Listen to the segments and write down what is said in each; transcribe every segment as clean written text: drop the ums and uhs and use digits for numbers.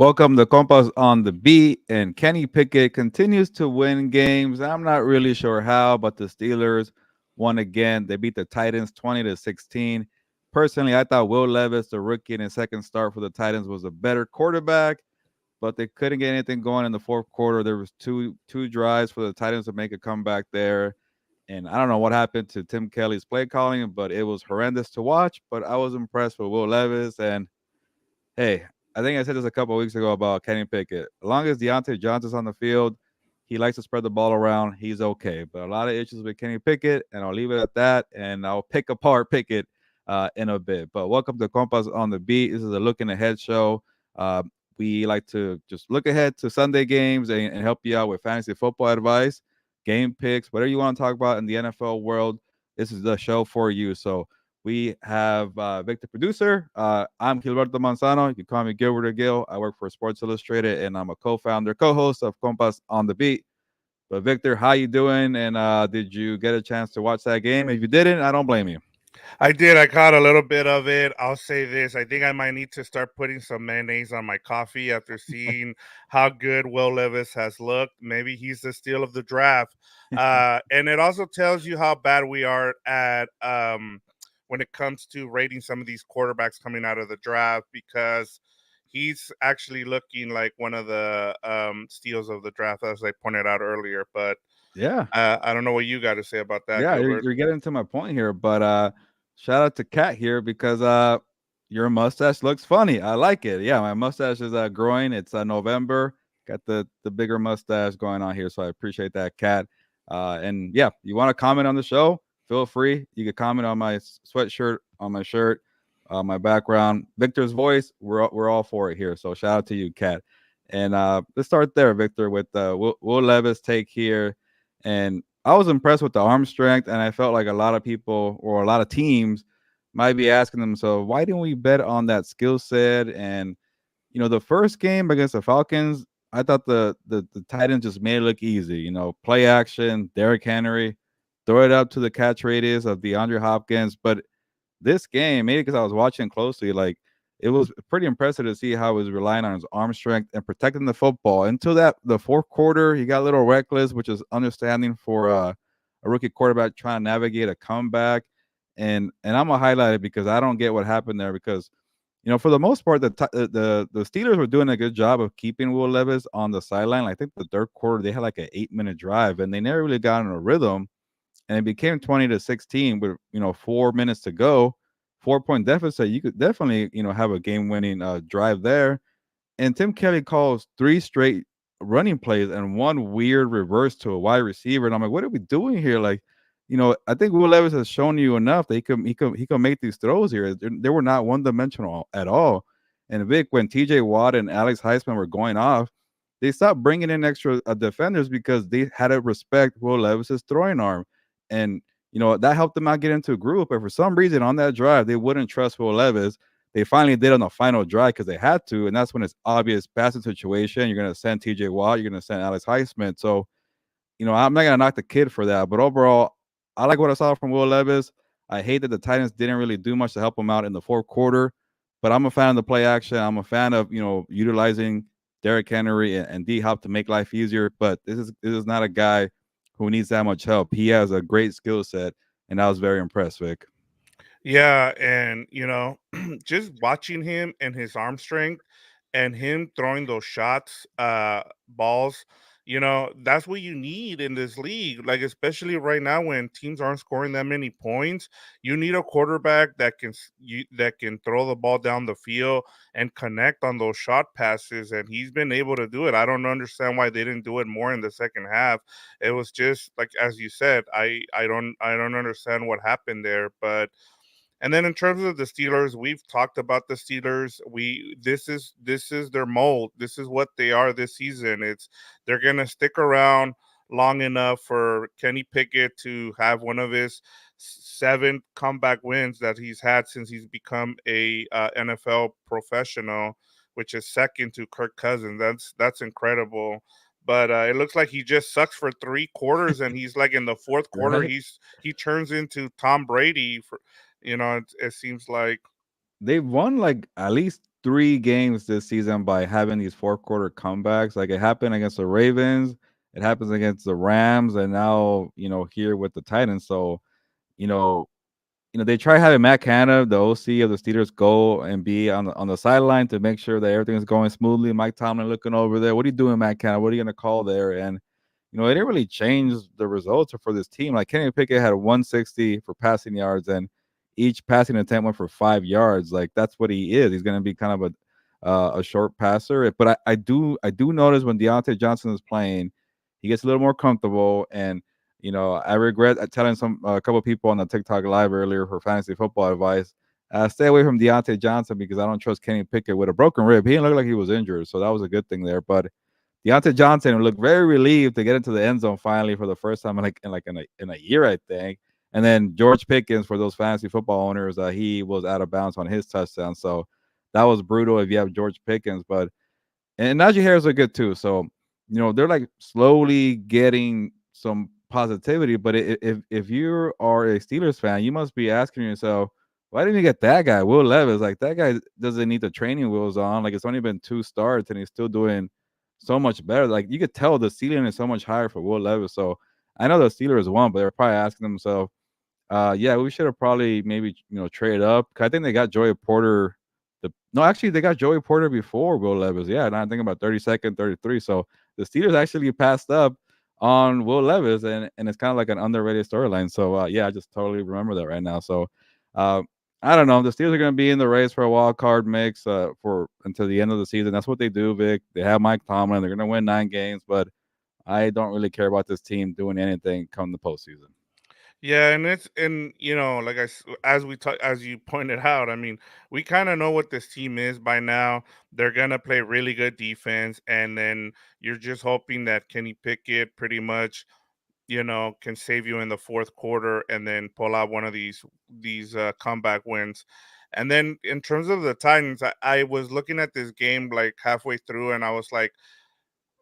Welcome to Compas on the Beat, and Kenny Pickett continues to win games. I'm not really sure how, but the Steelers won again. They beat the Titans 20-16. Personally, I thought Will Levis, the rookie in his second start for the Titans, was a better quarterback, but they couldn't get anything going in the fourth quarter. There was two drives for the Titans to make a comeback there. And I don't know what happened to Tim Kelly's play calling, but it was horrendous to watch. But I was impressed with Will Levis, and hey, I think I said this a couple of weeks ago about Kenny Pickett. As long as Deontay Johnson's on the field, he likes to spread the ball around. He's okay. But a lot of issues with Kenny Pickett, and I'll leave it at that. And I'll pick apart Pickett in a bit. But welcome to Compas on the Beat. This is a looking ahead show. We like to just look ahead to Sunday games and help you out with fantasy football advice, game picks, whatever you want to talk about in the NFL world. This is the show for you. So we have Victor producer. I'm Gilberto Manzano. You can call me Gilbert or Gil. I work for Sports Illustrated, and I'm a co-founder, co-host of Compas on the Beat. But Victor, how you doing? And did you get a chance to watch that game? If you didn't, I don't blame you. I did. I caught a little bit of it. I'll say this. I think I might need to start putting some mayonnaise on my coffee after seeing how good Will Levis has looked. Maybe he's the steal of the draft. And it also tells you how bad we are at when it comes to rating some of these quarterbacks coming out of the draft, because he's actually looking like one of the steals of the draft, as I pointed out earlier. But Yeah. I don't know what you got to say about that, Yeah, Gilbert. you're getting to my point here, but shout out to Kat here because your mustache looks funny. I like it. Yeah, my mustache is growing. It's November. Got the bigger mustache going on here, so I appreciate that, Kat. And yeah, you want to comment on the show? Feel free. You can comment on my sweatshirt, on my shirt, my background, Victor's voice. We're all for it here. So shout out to you, Kat. And let's start there, Victor, with Will Levis take here. And I was impressed with the arm strength, and I felt like a lot of people or a lot of teams might be asking themselves, why didn't we bet on that skill set? And the first game against the Falcons, I thought the Titans just made it look easy. Play action, Derrick Henry, throw it up to the catch radius of DeAndre Hopkins. But this game, maybe because I was watching closely, like it was pretty impressive to see how he was relying on his arm strength and protecting the football. Until the fourth quarter, he got a little reckless, which is understanding for a rookie quarterback trying to navigate a comeback. And I'm gonna highlight it because I don't get what happened there. Because for the most part, the Steelers were doing a good job of keeping Will Levis on the sideline. I think the third quarter they had like an 8-minute drive, and they never really got in a rhythm, and it became 20-16 with 4 minutes to go, 4-point deficit. You could definitely have a game-winning drive there. And Tim Kelly calls 3 straight running plays and one weird reverse to a wide receiver, and I'm like, what are we doing here? Like, I think Will Levis has shown you enough that he could make these throws here. They were not one-dimensional at all. And Vic, when T.J. Watt and Alex Heisman were going off, they stopped bringing in extra defenders because they had to respect Will Levis's throwing arm. And that helped them out get into a group. But for some reason on that drive, they wouldn't trust Will Levis. They finally did on the final drive because they had to, and that's when it's obvious passing situation. You're going to send T.J. Watt, you're going to send Alex Heisman. So, I'm not going to knock the kid for that. But overall, I like what I saw from Will Levis. I hate that the Titans didn't really do much to help him out in the fourth quarter. But I'm a fan of the play action. I'm a fan of utilizing Derrick Henry and D Hop to make life easier. But this is not a guy who needs that much help. He has a great skill set, and I was very impressed, Vic. Yeah, and just watching him and his arm strength and him throwing those shots, balls, that's what you need in this league. Like, especially right now when teams aren't scoring that many points, you need a quarterback that can throw the ball down the field and connect on those shot passes, and he's been able to do it. I don't understand why they didn't do it more in the second half. It was just like, as you said, I don't understand what happened there. But and then in terms of the Steelers, we've talked about the Steelers. This is their mold. This is what they are this season. They're gonna stick around long enough for Kenny Pickett to have one of his 7 comeback wins that he's had since he's become a NFL professional, which is second to Kirk Cousins. That's incredible. But it looks like he just sucks for 3 quarters, and he's like in the fourth quarter, Right? he turns into Tom Brady for it seems like. They've won like at least three games this season by having these fourth quarter comebacks. Like it happened against the Ravens, it happens against the Rams, and now here with the Titans. So you know they try having Matt Canada, the OC of the Steelers, go and be on the sideline to make sure that everything is going smoothly. Mike Tomlin looking over there. What are you doing, Matt Canada? What are you going to call there? And it didn't really change the results for this team. Like Kenny Pickett had 160 for passing yards, and each passing attempt went for 5 yards. Like that's what he is. He's going to be kind of a short passer. But I do notice when Deontay Johnson is playing, he gets a little more comfortable. And I regret telling a couple of people on the TikTok live earlier for fantasy football advice. Stay away from Deontay Johnson because I don't trust Kenny Pickett with a broken rib. He didn't look like he was injured, so that was a good thing there. But Deontay Johnson looked very relieved to get into the end zone finally for the first time in a year, I think. And then George Pickens, for those fantasy football owners, he was out of bounds on his touchdown. So that was brutal if you have George Pickens. But and Najee Harris are good too. So they're like slowly getting some positivity. But if you are a Steelers fan, you must be asking yourself, why didn't you get that guy, Will Levis? Like that guy doesn't need the training wheels on. Like it's only been 2 starts and he's still doing so much better. Like you could tell the ceiling is so much higher for Will Levis. So I know the Steelers won, but they're probably asking themselves, yeah, we should have probably maybe traded up. 'Cause I think they got Joey Porter. No, actually, they got Joey Porter before Will Levis. Yeah, and I think about 32nd, 33. So the Steelers actually passed up on Will Levis, and it's kind of like an underrated storyline. So yeah, I just totally remember that right now. So uh, I don't know. The Steelers are going to be in the race for a wild card mix for until the end of the season. That's what they do, Vic. They have Mike Tomlin. They're going to win 9 games, but I don't really care about this team doing anything come the postseason. Yeah, and like as as you pointed out, I mean, we kind of know what this team is by now. They're gonna play really good defense, and then you're just hoping that Kenny Pickett pretty much, can save you in the fourth quarter and then pull out one of these comeback wins. And then in terms of the Titans, I was looking at this game like halfway through, and I was like,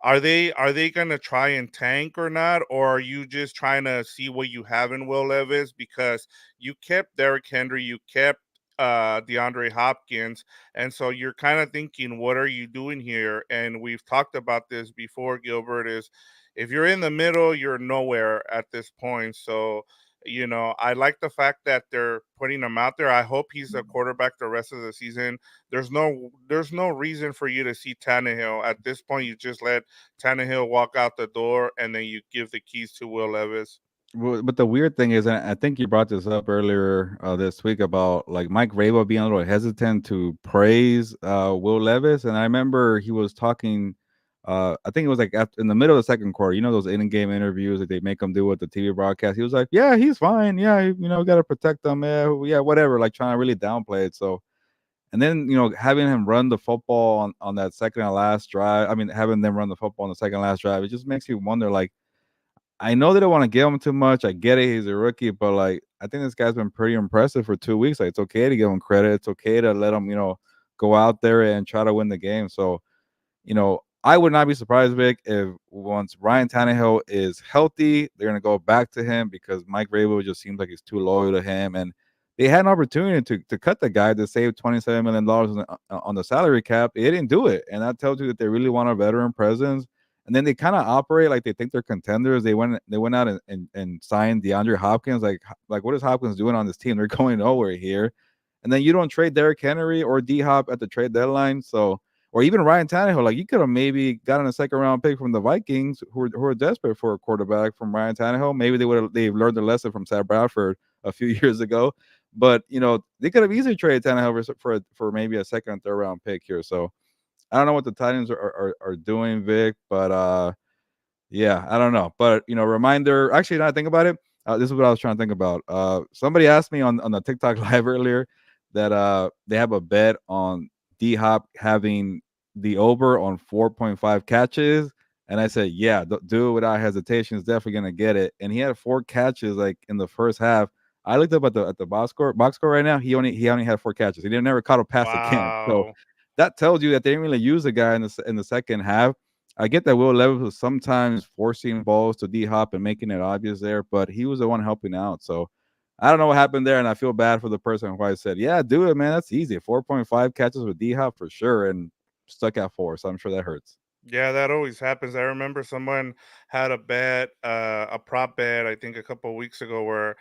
are they gonna try and tank or not, or are you just trying to see what you have in Will Levis? Because you kept Derrick Henry, you kept DeAndre Hopkins, and so you're kind of thinking, what are you doing here? And we've talked about this before, Gilbert, is if you're in the middle, you're nowhere at this point. So I like the fact that they're putting him out there. I hope he's a quarterback the rest of the season. There's no reason for you to see Tannehill at this point. You just let Tannehill walk out the door, and then you give the keys to Will Levis. Well, but the weird thing is, and I think you brought this up earlier this week about like Mike Vrabel being a little hesitant to praise Will Levis, and I remember he was talking. I think it was like in the middle of the second quarter. Those in-game interviews that they make him do with the TV broadcast. He was like, "Yeah, he's fine. Yeah, got to protect him. Yeah, yeah, whatever." Like trying to really downplay it. So, and then having him run the football on that second and last drive. I mean, having them run the football on the second last drive, it just makes you wonder, like. I know they don't want to give him too much. I get it. He's a rookie, but like I think this guy's been pretty impressive for 2 weeks. Like it's okay to give him credit. It's okay to let him, go out there and try to win the game. So I would not be surprised, Vic, if once Ryan Tannehill is healthy, they're gonna go back to him because Mike Vrabel just seems like he's too loyal to him, and they had an opportunity to cut the guy to save $27 million on the salary cap. They didn't do it, and that tells you that they really want a veteran presence. And then they kind of operate like they think they're contenders. They went out and signed DeAndre Hopkins. Like what is Hopkins doing on this team? They're going nowhere here. And then you don't trade Derrick Henry or D Hop at the trade deadline. So or even Ryan Tannehill. Like you could have maybe gotten a second round pick from the Vikings, who are desperate for a quarterback from Ryan Tannehill. Maybe they've learned the lesson from Sam Bradford a few years ago. But they could have easily traded Tannehill for maybe a second and third round pick here. So I don't know what the Titans are doing, Vic, but yeah, I don't know. But reminder. Actually, now I think about it, this is what I was trying to think about. Somebody asked me on the TikTok live earlier that they have a bet on D Hop having the over on 4.5 catches, and I said, yeah, do it without hesitation. Is definitely gonna get it. And he had 4 catches like in the first half. I looked up at the box score right now. He only had 4 catches. He didn't never caught a pass again. So Wow. that tells you that they didn't really use the guy in the second half. I get that Will Levis was sometimes forcing balls to D Hop and making it obvious there, but he was the one helping out. So I don't know what happened there, and I feel bad for the person who I said, "Yeah, do it, man. That's easy. 4.5 catches with D Hop for sure," and stuck at 4. So I'm sure that hurts. Yeah, that always happens. I remember someone had a bet, a prop bet, I think a couple of weeks ago, where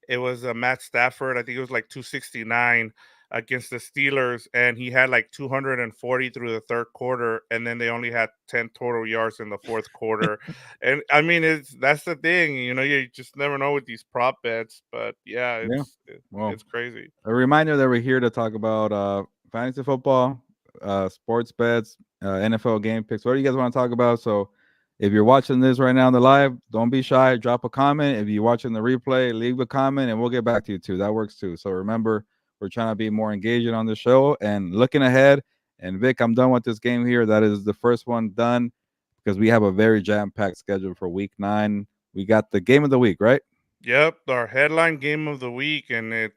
it was Matt Stafford. I think it was like 269 against the Steelers, and he had like 240 through the third quarter, and then they only had 10 total yards in the fourth quarter. And I mean, that's the thing, you just never know with these prop bets. But yeah, Yeah. Well, it's crazy. a reminder that we're here to talk about fantasy football, sports bets, NFL game picks. What do you guys want to talk about? So, if you're watching this right now in the live, don't be shy. Drop a comment. If you're watching the replay, leave a comment, and we'll get back to you too. That works too. So remember, we're trying to be more engaging on the show and looking ahead. And Vic, I'm done with this game here. That is the first one done because we have a very jam-packed schedule for Week 9. We got the game of the week, right? Yep, our headline game of the week, and it's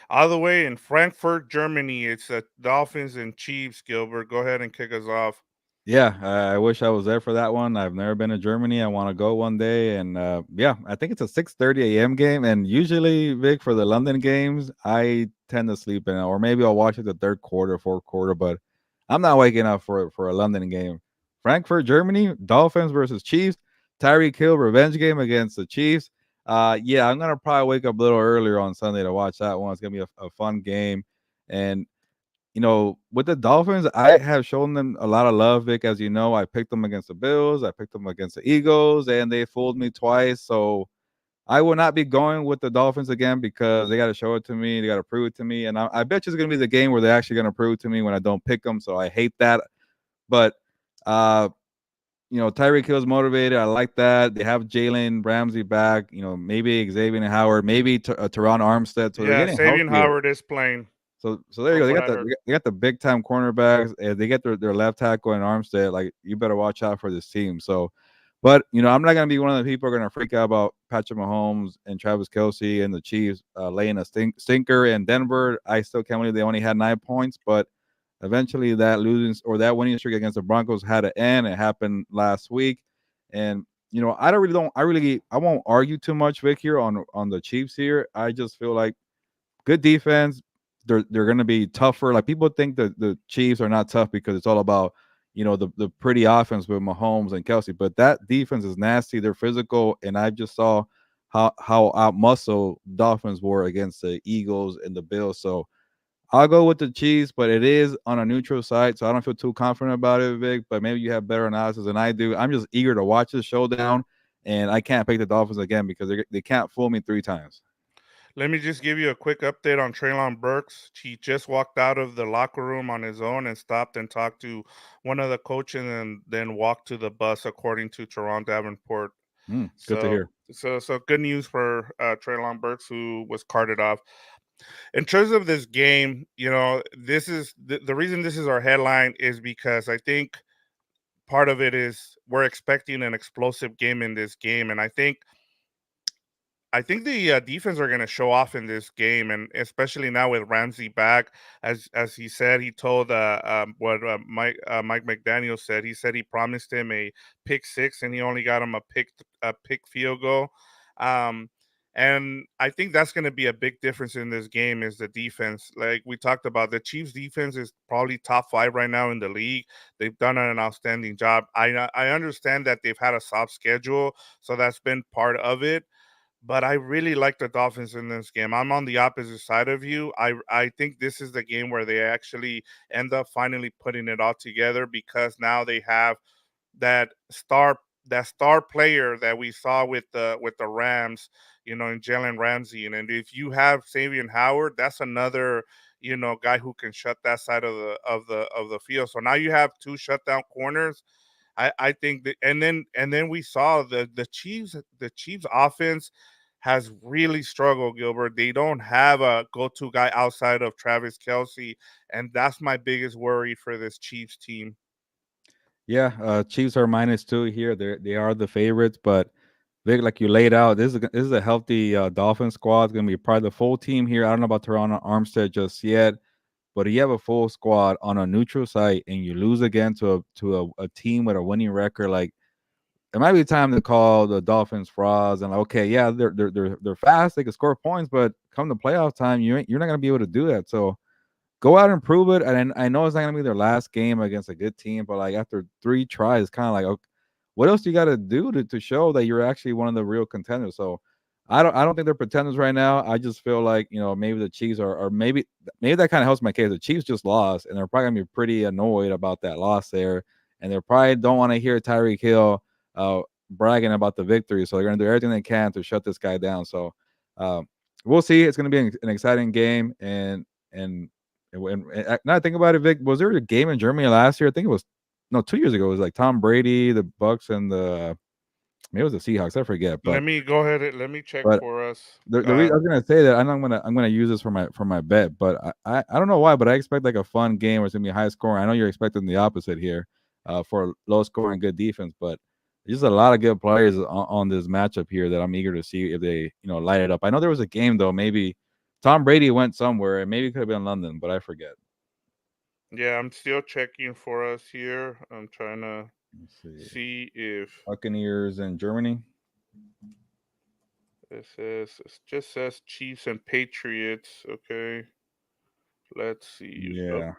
all the way in Frankfurt, Germany. It's the Dolphins and Chiefs. Gilbert, go ahead and kick us off. Yeah, I wish I was there for that one. I've never been to Germany. I want to go one day, and yeah, I think it's a 6:30 a.m. game. And usually, Vic, for the London games, I tend to sleep in, or maybe I'll watch it the third quarter, fourth quarter. But I'm not waking up for a London game. Frankfurt, Germany, Dolphins versus Chiefs. Tyreek Hill revenge game against the Chiefs. Yeah, I'm gonna probably wake up a little earlier on Sunday to watch that one. It's gonna be a fun game, and with the Dolphins, I have shown them a lot of love, Vic. As you know, I picked them against the Bills, I picked them against the Eagles, and they fooled me twice. So I will not be going with the Dolphins again because they got to show it to me. They got to prove it to me. And I bet you it's going to be the game where they're actually going to prove it to me when I don't pick them. So I hate that. But, uh, Tyreek Hill's motivated. I like that. They have Jalen Ramsey back. Maybe Xavier Howard, maybe Teron Armstead. So they're Yeah, getting Savion healthier. Howard is playing, So there you go. from They what got I the heard. they got the big time cornerbacks. And they get their left tackle and Armstead. Like you better watch out for this team. So, but I'm not gonna be one of the people who are gonna freak out about Patrick Mahomes and Travis Kelsey and the Chiefs laying a stinker in Denver. I still can't believe they only had 9 points, but eventually that losing or that winning streak against the Broncos had to end. It happened last week, and I won't argue too much, Vic, here on the Chiefs here. I just feel like good defense. They're going to be tougher. Like people think that the Chiefs are not tough because it's all about the pretty offense with Mahomes and Kelsey, but that defense is nasty. They're physical, and I just saw how out muscle Dolphins were against the Eagles and the Bills. So I'll go with the Chiefs, but it is on a neutral site, so I don't feel too confident about it, Vic. But maybe you have better analysis than I do. I'm just eager to watch this showdown, and I can't pick the Dolphins again because they can't fool me 3 times. Let me just give you a quick update on Traylon Burks. He just walked out of the locker room on his own and stopped and talked to one of the coaches and then walked to the bus, according to Teron Davenport. Good to So, hear. so good news for Traylon Burks, who was carted off. In terms of this game, this is the reason this is our headline is because I think part of it is we're expecting an explosive game in this game, and I think the defense are going to show off in this game, and especially now with Ramsey back, as he said, he told what Mike McDaniel said. He said he promised him a pick six, and he only got him a pick field goal. Um, and I think that's going to be a big difference in this game is the defense. Like we talked about, the Chiefs' defense is probably top five right now in the league. They've done an outstanding job. I understand that they've had a soft schedule, so that's been part of it, but I really like the Dolphins in this game. I'm on the opposite side of you. I think this is the game where they actually end up finally putting it all together because now they have that star that star player that we saw with the Rams, in Jalen Ramsey. And if you have Savion Howard, that's another guy who can shut that side of the field. So now you have two shutdown corners. I think that, and then we saw the Chiefs offense has really struggled, Gilbert. They don't have a go-to guy outside of Travis Kelsey, and that's my biggest worry for this Chiefs team. Yeah, Chiefs are -2 here. They are the favorites, but Vic, like you laid out, this is a healthy Dolphin squad. It's gonna be probably the full team here. I don't know about Toronto Armstead just yet, but you have a full squad on a neutral site and you lose again to a team with a winning record, like it might be time to call the Dolphins frauds and like, okay, yeah, they're fast, they can score points, but come to playoff time, you're not gonna be able to do that. So go out and prove it. And I know it's not gonna be their last game against a good team, but like after 3 tries, it's kind of like, okay, what else you got to do to show that you're actually one of the real contenders? So I don't think they're pretenders right now. I just feel like maybe the Chiefs are, or maybe that kind of helps my case. The Chiefs just lost, and they're probably gonna be pretty annoyed about that loss there, and they probably don't want to hear Tyreek Hill uh, bragging about the victory. So they're gonna do everything they can to shut this guy down. So um, we'll see. It's gonna be an exciting game, and now I think about it, Vic, was there a game in Germany last year? I think it was no 2 years ago. It was like Tom Brady, the Bucks, and the maybe it was the Seahawks. I forget, Let but me go ahead and let me check but for us. the reason I was gonna say that I'm gonna use this for my bet, but I don't know why, but I expect like a fun game where it's gonna be high scoring. I know you're expecting the opposite here, for low scoring, good defense, but there's just a lot of good players on this matchup here that I'm eager to see if they light it up. I know there was a game though, maybe Tom Brady went somewhere, and maybe it could have been London, but I forget. Yeah, I'm still checking for us here. I'm trying to Let's see. see if Buccaneers in Germany. it just says Chiefs and Patriots. Okay, let's see. Oh, Yeah.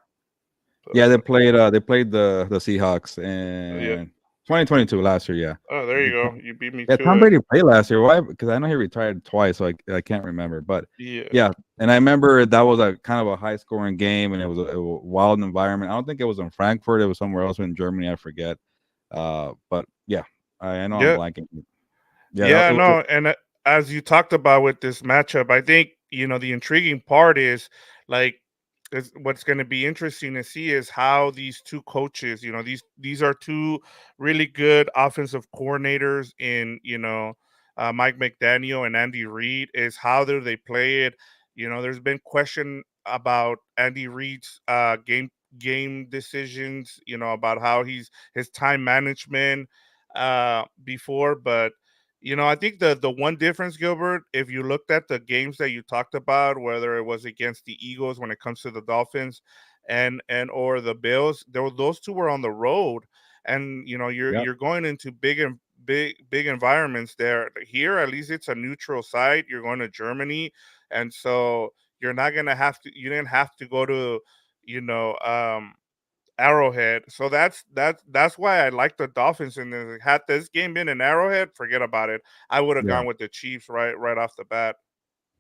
Yeah, uh, they played the Seahawks yeah. in 2022 last year, yeah. Oh, there you go. You beat me Yeah, to Tom it. Brady played last year. Why? Because I know he retired twice, so I can't remember. But Yeah. yeah, and I remember that was a kind of a high scoring game, and it was a wild environment. I don't think it was in Frankfurt; it was somewhere else in Germany. I forget. But yeah, I know I'm Yeah. blanking. Yeah, Yeah, no, and as you talked about with this matchup, I think the intriguing part is like what's going to be interesting to see is how these two coaches, these are two really good offensive coordinators in Mike McDaniel and Andy Reid. Is how do they play it? There's been question about Andy Reid's game decisions. About how his time management before, but I think the one difference, Gilbert, if you looked at the games that you talked about, whether it was against the Eagles when it comes to the Dolphins and or the Bills, those two were on the road, and you're yeah, you're going into big environments there. Here, at least it's a neutral site. You're going to Germany, and so you didn't have to go to you know Arrowhead. So that's why I like the Dolphins in this. Had this game been in Arrowhead, forget about it. I would have yeah. gone with the Chiefs right off the bat.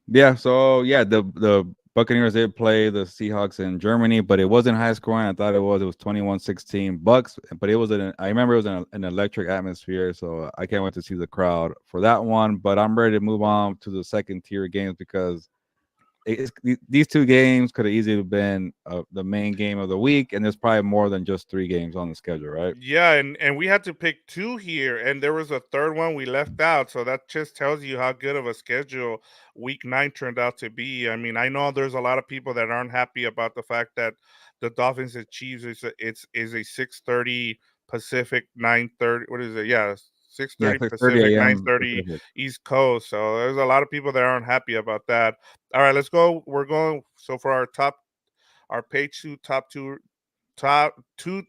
Yeah, so yeah, the Buccaneers did play the Seahawks in Germany, but it wasn't high scoring. I thought it was 21-16 Bucks, but it was I remember it was an electric atmosphere, so I can't wait to see the crowd for that one. But I'm ready to move on to the second tier games because these two games could have easily been the main game of the week, and there's probably more than just 3 games on the schedule, right? Yeah, and we had to pick two here, and there was a third one we left out. So that just tells you how good of a schedule Week 9 turned out to be. I mean, I know there's a lot of people that aren't happy about the fact that the Dolphins and Chiefs is a 6:30 Pacific, 9:30. What is it? Yeah, Yeah, 6:30 6:30 Pacific, a.m. 9:30 Pacific. East Coast. So there's a lot of people that aren't happy about that. All right, let's go. We're going. So for our page two top two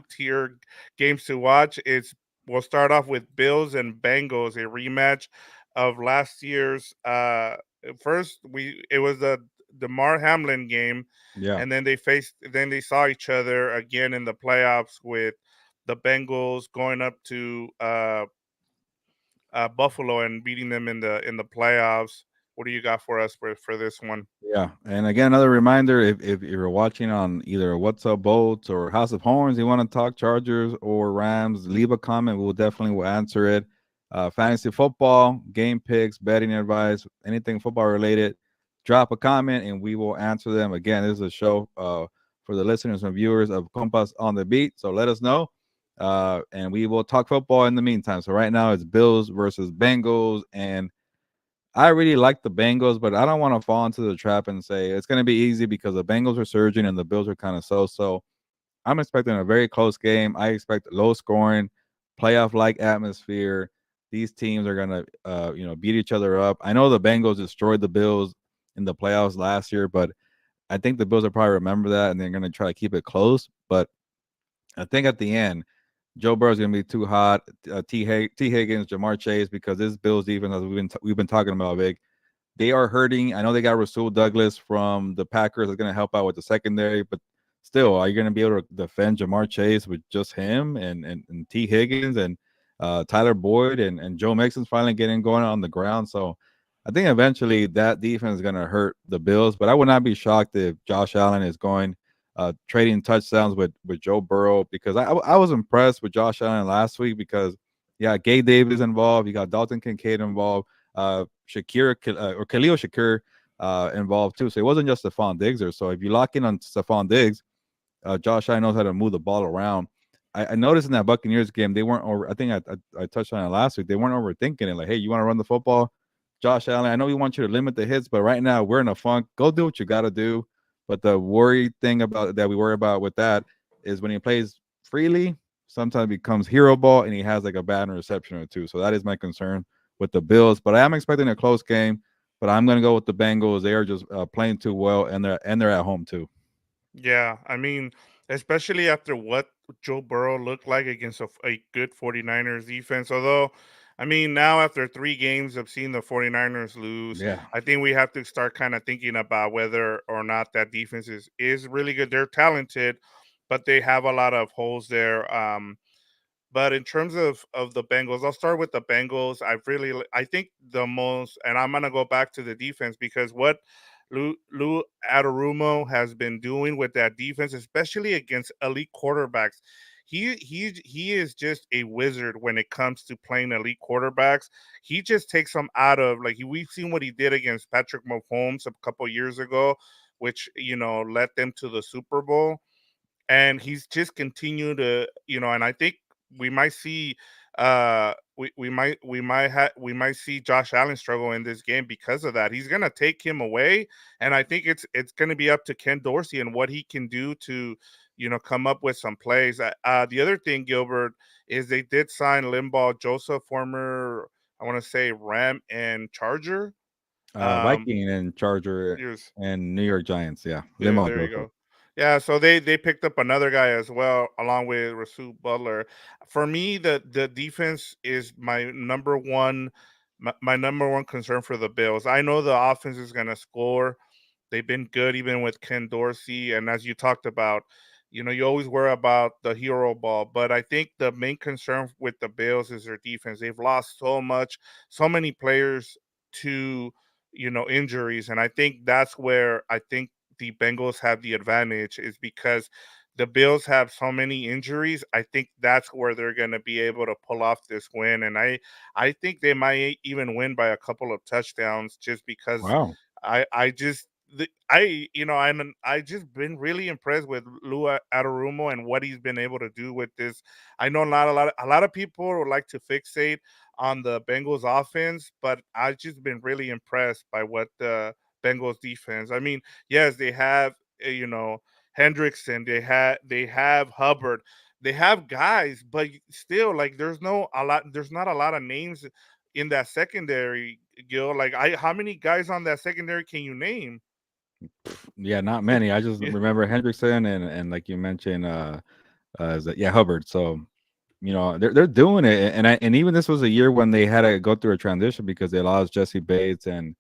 tier games to watch. We'll start off with Bills and Bengals, a rematch of last year's. First it was the Damar Hamlin game, Yeah. and then they saw each other again in the playoffs with the Bengals going up to Buffalo and beating them in the playoffs. What do you got for us for this one? Yeah, and again, another reminder: if you're watching on either What's Up Boats or House of Horns, you want to talk Chargers or Rams, leave a comment. We'll definitely will answer it. Fantasy football, game picks, betting advice, anything football related, drop a comment and we will answer them. Again, this is a show for the listeners and viewers of Compas on the Beat. So let us know, and we will talk football in the meantime. So right now it's Bills versus Bengals, and I really like the Bengals, but I don't want to fall into the trap and say it's going to be easy because the Bengals are surging and the Bills are kind of so. I'm expecting a very close game. I expect low scoring, playoff like atmosphere. These teams are going to, beat each other up. I know the Bengals destroyed the Bills in the playoffs last year, but I think the Bills will probably remember that and they're going to try to keep it close. But I think at the end, Joe Burrow's gonna be too hot. T Higgins, Jamar Chase, because this Bills defense, as we've been talking about, big. They are hurting. I know they got Rasul Douglas from the Packers that's going to help out with the secondary, but still, are you going to be able to defend Jamar Chase with just him and T. Higgins and Tyler Boyd and Joe Mixon's finally getting going on the ground? So I think eventually that defense is going to hurt the Bills, but I would not be shocked if Josh Allen is going trading touchdowns with Joe Burrow, because I was impressed with Josh Allen last week because, yeah, Gabe Davis involved. You got Dalton Kincaid involved. Shakir or Khalil Shakir involved too. So it wasn't just Stephon Diggs there. So if you lock in on Stephon Diggs, Josh Allen knows how to move the ball around. I noticed in that Buccaneers game, they weren't over. I think I touched on it last week. They weren't overthinking it. Like, hey, you want to run the football, Josh Allen? I know we want you to limit the hits, but right now we're in a funk. Go do what you got to do. But the worry thing about that we worry about with that is when he plays freely, sometimes it becomes hero ball and he has like a bad interception or two. So that is my concern with the Bills. But I am expecting a close game. But I'm going to go with the Bengals. They are just playing too well, and they're at home too. Yeah, I mean, especially after what Joe Burrow looked like against a good 49ers defense. Although, I mean, now after 3 games of seeing the 49ers lose, Yeah. I think we have to start kind of thinking about whether or not that defense is really good. They're talented, but they have a lot of holes there. But in terms of the Bengals, I'll start with the Bengals. I think the most, and I'm gonna go back to the defense because what Lou Adarumo has been doing with that defense, especially against elite quarterbacks, he is just a wizard when it comes to playing elite quarterbacks. He just takes them out of we've seen what he did against Patrick Mahomes a couple years ago, which led them to the Super Bowl, and he's just continued to and I think we might see we might see Josh Allen struggle in this game because of that. He's going to take him away, and I think it's going to be up to Ken Dorsey and what he can do to come up with some plays. The other thing, Gilbert, is they did sign Limbaugh Joseph, former, I want to say, Ram and Charger. Viking and Charger Here's and New York Giants. Yeah, There, Limau there you Joseph. go. Yeah, so they picked up another guy as well, along with Rasul Butler. For me, the defense is my number one concern for the Bills. I know the offense is going to score. They've been good even with Ken Dorsey, and as you talked about, you always worry about the hero ball. But I think the main concern with the Bills is their defense. They've lost so much, so many players to injuries, and I think that's where I think the Bengals have the advantage, is because the Bills have so many injuries. I think that's where they're going to be able to pull off this win, and I think they might even win by a couple of touchdowns, just because Wow. I just I I just been really impressed with Lua Adarumo and what he's been able to do with this. I know a lot of people would like to fixate on the Bengals offense, but I've just been really impressed by what the Bengals defense. I mean, yes, they have Hendrickson, they have Hubbard, they have guys, but still, like, there's not a lot of names in that secondary, Gil. Like, how many guys on that secondary can you name? Yeah, not many. I just Yeah, remember Hendrickson and like you mentioned, yeah, Hubbard. So they're doing it, and even this was a year when they had to go through a transition because they lost Jesse Bates and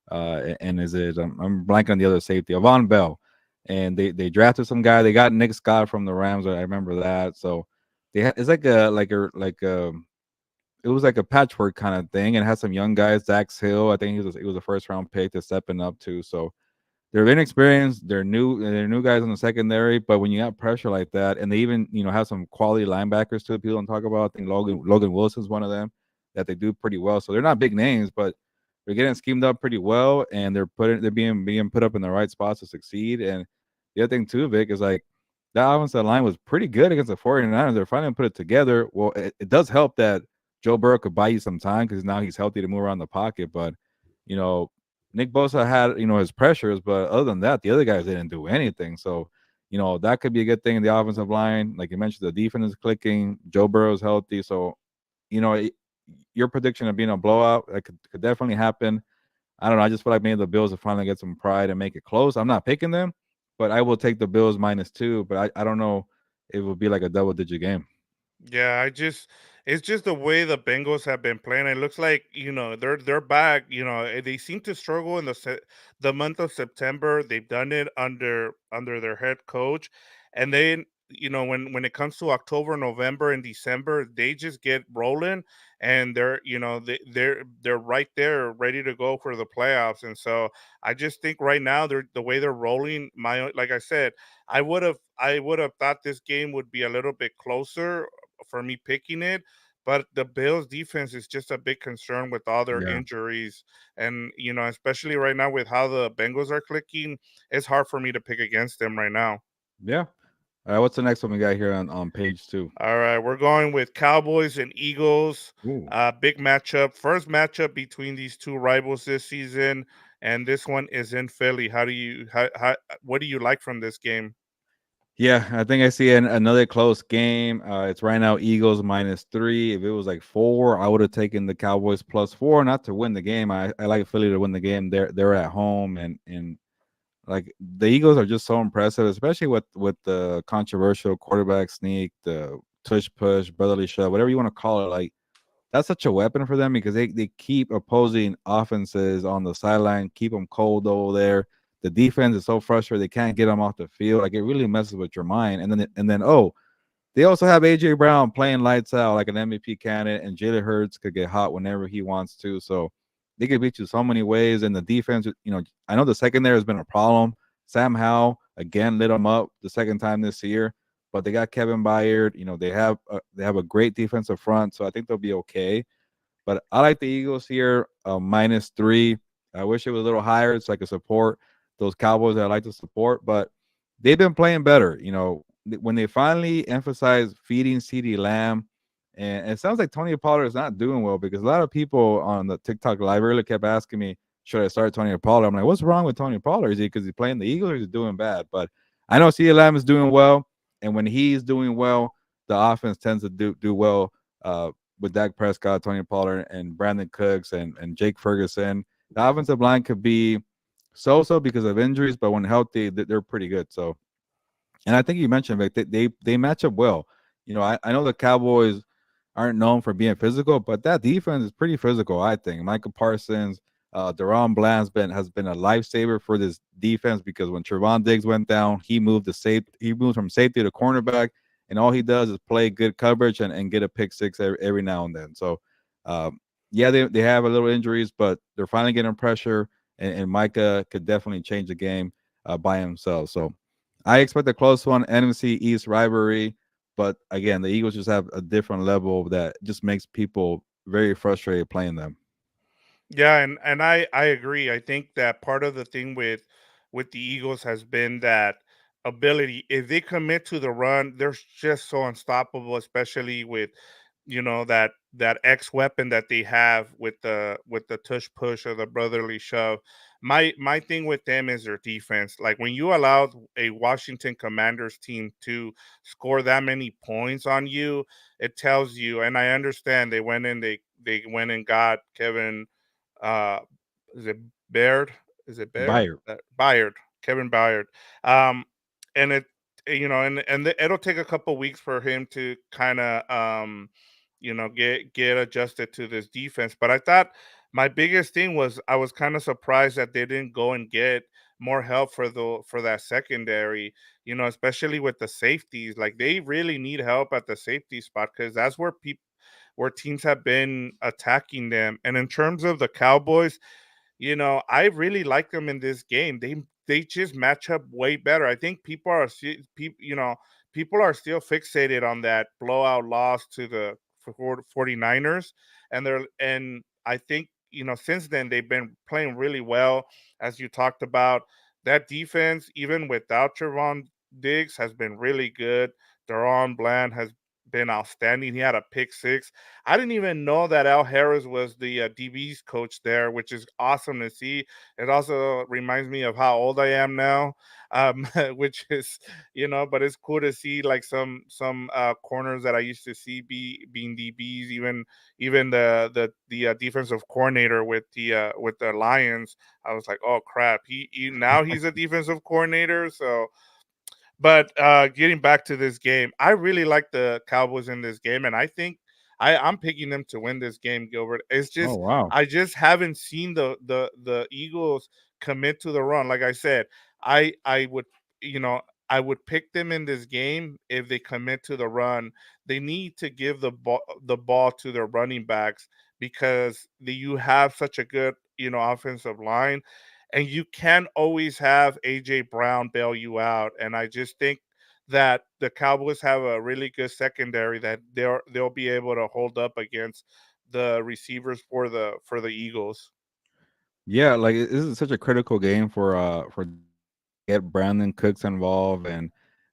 is it I'm blanking on the other safety, Avon Bell, and they drafted some guy. They got Nick Scott from the Rams. I remember that. So it's like a it was like a patchwork kind of thing, and it had some young guys. Dax Hill, I think he was a first round pick to stepping up to. So they're inexperienced. They're new guys in the secondary. But when you have pressure like that, and they even have some quality linebackers too. People don't talk about. I think Logan Wilson's one of them that they do pretty well. So they're not big names, but they're getting schemed up pretty well, and they're being put up in the right spots to succeed. And the other thing too, Vic, is like that offensive line was pretty good against the 49ers. They're finally put it together. Well, it does help that Joe Burrow could buy you some time because now he's healthy to move around the pocket. But you know, Nick Bosa had his pressures, but other than that, the other guys didn't do anything. So that could be a good thing in the offensive line. Like you mentioned, the defense is clicking. Joe Burrow is healthy, so you know it, your prediction of being a blowout that could definitely happen. I don't know. I just feel like maybe the Bills will finally get some pride and make it close. I'm not picking them, but I will take the Bills -2. But I don't know. It will be like a double digit game. Yeah, I just it's just the way the Bengals have been playing. It looks like, they're back. They seem to struggle in the month of September. They've done it under their head coach, and then when it comes to October, November, and December, they just get rolling, and they're right there, ready to go for the playoffs. And so I just think right now the way they're rolling. Like I said, I would have thought this game would be a little bit closer for me picking it. But the Bills defense is just a big concern with all their Yeah. injuries. And, especially right now with how the Bengals are clicking, it's hard for me to pick against them right now. Yeah. All right. What's the next one we got here on page two? All right, we're going with Cowboys and Eagles. Ooh. Big matchup. First matchup between these two rivals this season. And this one is in Philly. What do you like from this game? Yeah, I think I see another close game. It's right now Eagles -3. If it was like 4, I would have taken the Cowboys +4, not to win the game. I like Philly to win the game. They're at home, and like the Eagles are just so impressive, especially with the controversial quarterback sneak, the tush push, brotherly shove, whatever you want to call it. Like that's such a weapon for them because they keep opposing offenses on the sideline, keep them cold over there. The defense is so frustrated they can't get them off the field. Like it really messes with your mind. And then they also have AJ Brown playing lights out like an MVP candidate, and Jalen Hurts could get hot whenever he wants to. So they could beat you so many ways. And the defense, I know the secondary has been a problem. Sam Howell again lit them up the second time this year, but they got Kevin Byard. They have a great defensive front, so I think they'll be okay. But I like the Eagles here, -3. I wish it was a little higher so I could support those Cowboys that I like to support, but they've been playing better. When they finally emphasize feeding CD Lamb, and it sounds like Tony Pollard is not doing well because a lot of people on the TikTok live really kept asking me, should I start Tony Pollard? I'm like, what's wrong with Tony Pollard? Is he because he's playing the Eagles or is he doing bad? But I know CD Lamb is doing well, and when he's doing well, the offense tends to do well. With Dak Prescott, Tony Pollard, and Brandon Cooks and Jake Ferguson. The offensive line could be so because of injuries, but when healthy, they're pretty good. So, and I think you mentioned Vic, they match up well. I know the Cowboys aren't known for being physical, but that defense is pretty physical. I think Michael Parsons, Deron Bland has been a lifesaver for this defense because when Trevon Diggs went down, he moved from safety to cornerback, and all he does is play good coverage and get a pick six every now and then. So, yeah, they have a little injuries, but they're finally getting pressure, and Micah could definitely change the game by himself. So, I expect a close one, NFC East rivalry. But again, the Eagles just have a different level that just makes people very frustrated playing them. Yeah, and I agree. I think that part of the thing with the Eagles has been that ability. If they commit to the run, they're just so unstoppable, especially with that X weapon that they have with the tush push or the brotherly shove. My thing with them is their defense. Like when you allow a Washington Commanders team to score that many points on you, it tells you. And I understand they went and got uh, is it Baird? Is it Baird? Buyer. Byard, Kevin Byard. Um, and it'll take a couple weeks for him to kind of get adjusted to this defense. But I thought my biggest thing was I was kind of surprised that they didn't go and get more help for that secondary. Especially with the safeties. Like they really need help at the safety spot because that's where teams have been attacking them. And in terms of the Cowboys, I really like them in this game. They just match up way better. I think people are still fixated on that blowout loss to the 49ers, and I think since then they've been playing really well, as you talked about. That defense, even without Trevon Diggs, has been really good. Deron Bland has been outstanding. He had a pick six. I didn't even know that Al Harris was the DB's coach there, which is awesome to see. It also reminds me of how old I am now, which is but it's cool to see like some corners that I used to see being DBs, even the defensive coordinator with the Lions. I was like, oh crap, he now he's a defensive coordinator. So But getting back to this game, I really like the Cowboys in this game, and I think I'm picking them to win this game, Gilbert. It's Oh just wow. I just haven't seen the Eagles commit to the run. Like I said, I would, you know, I would pick them in this game if they commit to the run. They need to give the ball to their running backs because you have such a good, offensive line, and you can always have AJ Brown bail you out. And I just think that the Cowboys have a really good secondary that they'll be able to hold up against the receivers for the Eagles. Yeah, like this is such a critical game for get Brandon Cooks involved and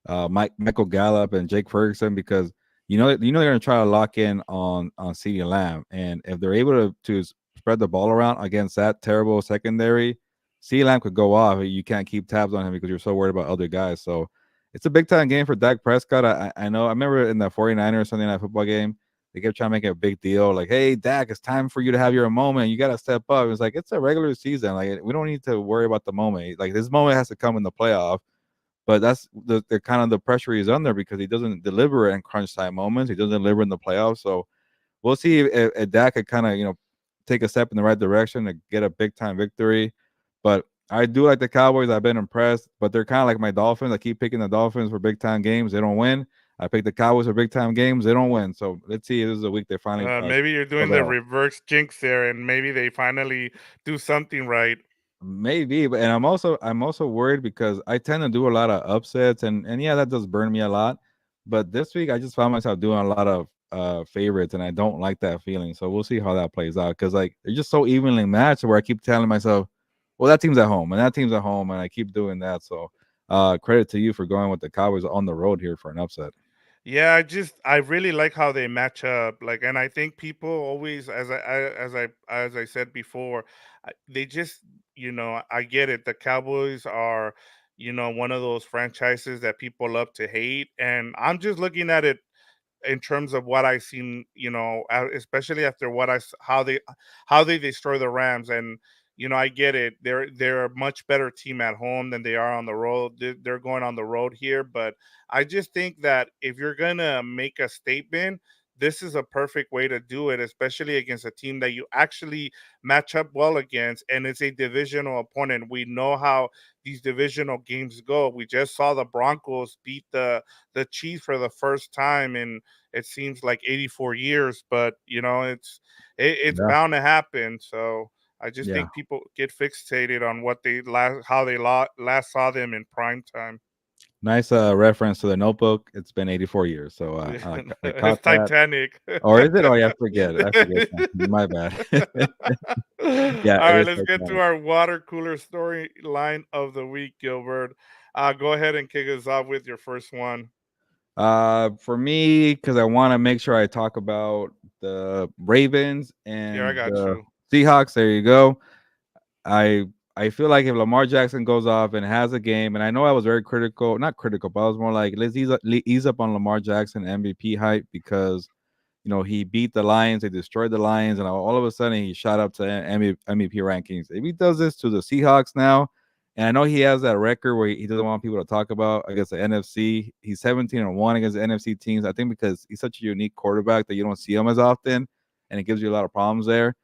Michael Gallup and Jake Ferguson because they're gonna try to lock in on CeeDee Lamb, and if they're able to spread the ball around against that terrible secondary, CeeDee Lamb could go off. You can't keep tabs on him because you're so worried about other guys. So it's a big time game for Dak Prescott. I know. I remember in the 49ers Sunday Night Football game, they kept trying to make it a big deal, like, "Hey, Dak, it's time for you to have your moment. You got to step up." It's like it's a regular season. Like we don't need to worry about the moment. Like this moment has to come in the playoff. But that's the kind of the pressure he's under because he doesn't deliver in crunch time moments. He doesn't deliver in the playoffs. So we'll see if Dak could kind of take a step in the right direction to get a big time victory. But I do like the Cowboys. I've been impressed, but they're kind of like my Dolphins. I keep picking the Dolphins for big time games. They don't win. I pick the Cowboys for big time games. They don't win. So let's see if this is a week they finally Maybe you're doing the prevail. reverse jinx there, and maybe they finally do something right. Maybe, but and I'm also worried because I tend to do a lot of upsets and yeah, that does burn me a lot. But this week I just found myself doing a lot of favorites and I don't like that feeling. So we'll see how that plays out because like they're just so evenly matched where I keep telling myself, well, that team's at home and that team's at home and I keep doing that. So credit to you for going with the Cowboys on the road here for an upset. Yeah, I really like how they match up. Like, and I think people always, as I said before, they just, I get it. The Cowboys are, one of those franchises that people love to hate, and I'm just looking at it in terms of what I seen, especially after how they destroy the Rams. And I get it. They're a much better team at home than they are on the road. They're going on the road here, but I just think that if you're gonna make a statement, this is a perfect way to do it, especially against a team that you actually match up well against, and it's a divisional opponent. We know how these divisional games go. We just saw the Broncos beat the Chiefs for the first time in it seems like 84 years, but it's Yeah. bound to happen. So I just Yeah. think people get fixated on what they last how they last saw them in prime time. Nice reference to the Notebook. It's been 84 years, so I It's caught that. Titanic. Or is it? Oh, yeah, I forget. I forget. My bad. All Yeah, it right, is let's get to Titanic. our water cooler storyline of the week, Gilbert. Go ahead and kick us off with your first one. For me, because I want to make sure I talk about the Ravens Here, I and got the you. Seahawks. There you go. I I feel like if Lamar Jackson goes off and has a game, and I know I was very critical, not critical, but I was more like, let's ease up on Lamar Jackson MVP hype because he beat the Lions, they destroyed the Lions, and all of a sudden he shot up to MVP rankings. If he does this to the Seahawks now, and I know he has that record where he doesn't want people to talk about against the NFC. He's 17-1 against the NFC teams. I think because he's such a unique quarterback that you don't see him as often, and it gives you a lot of problems there.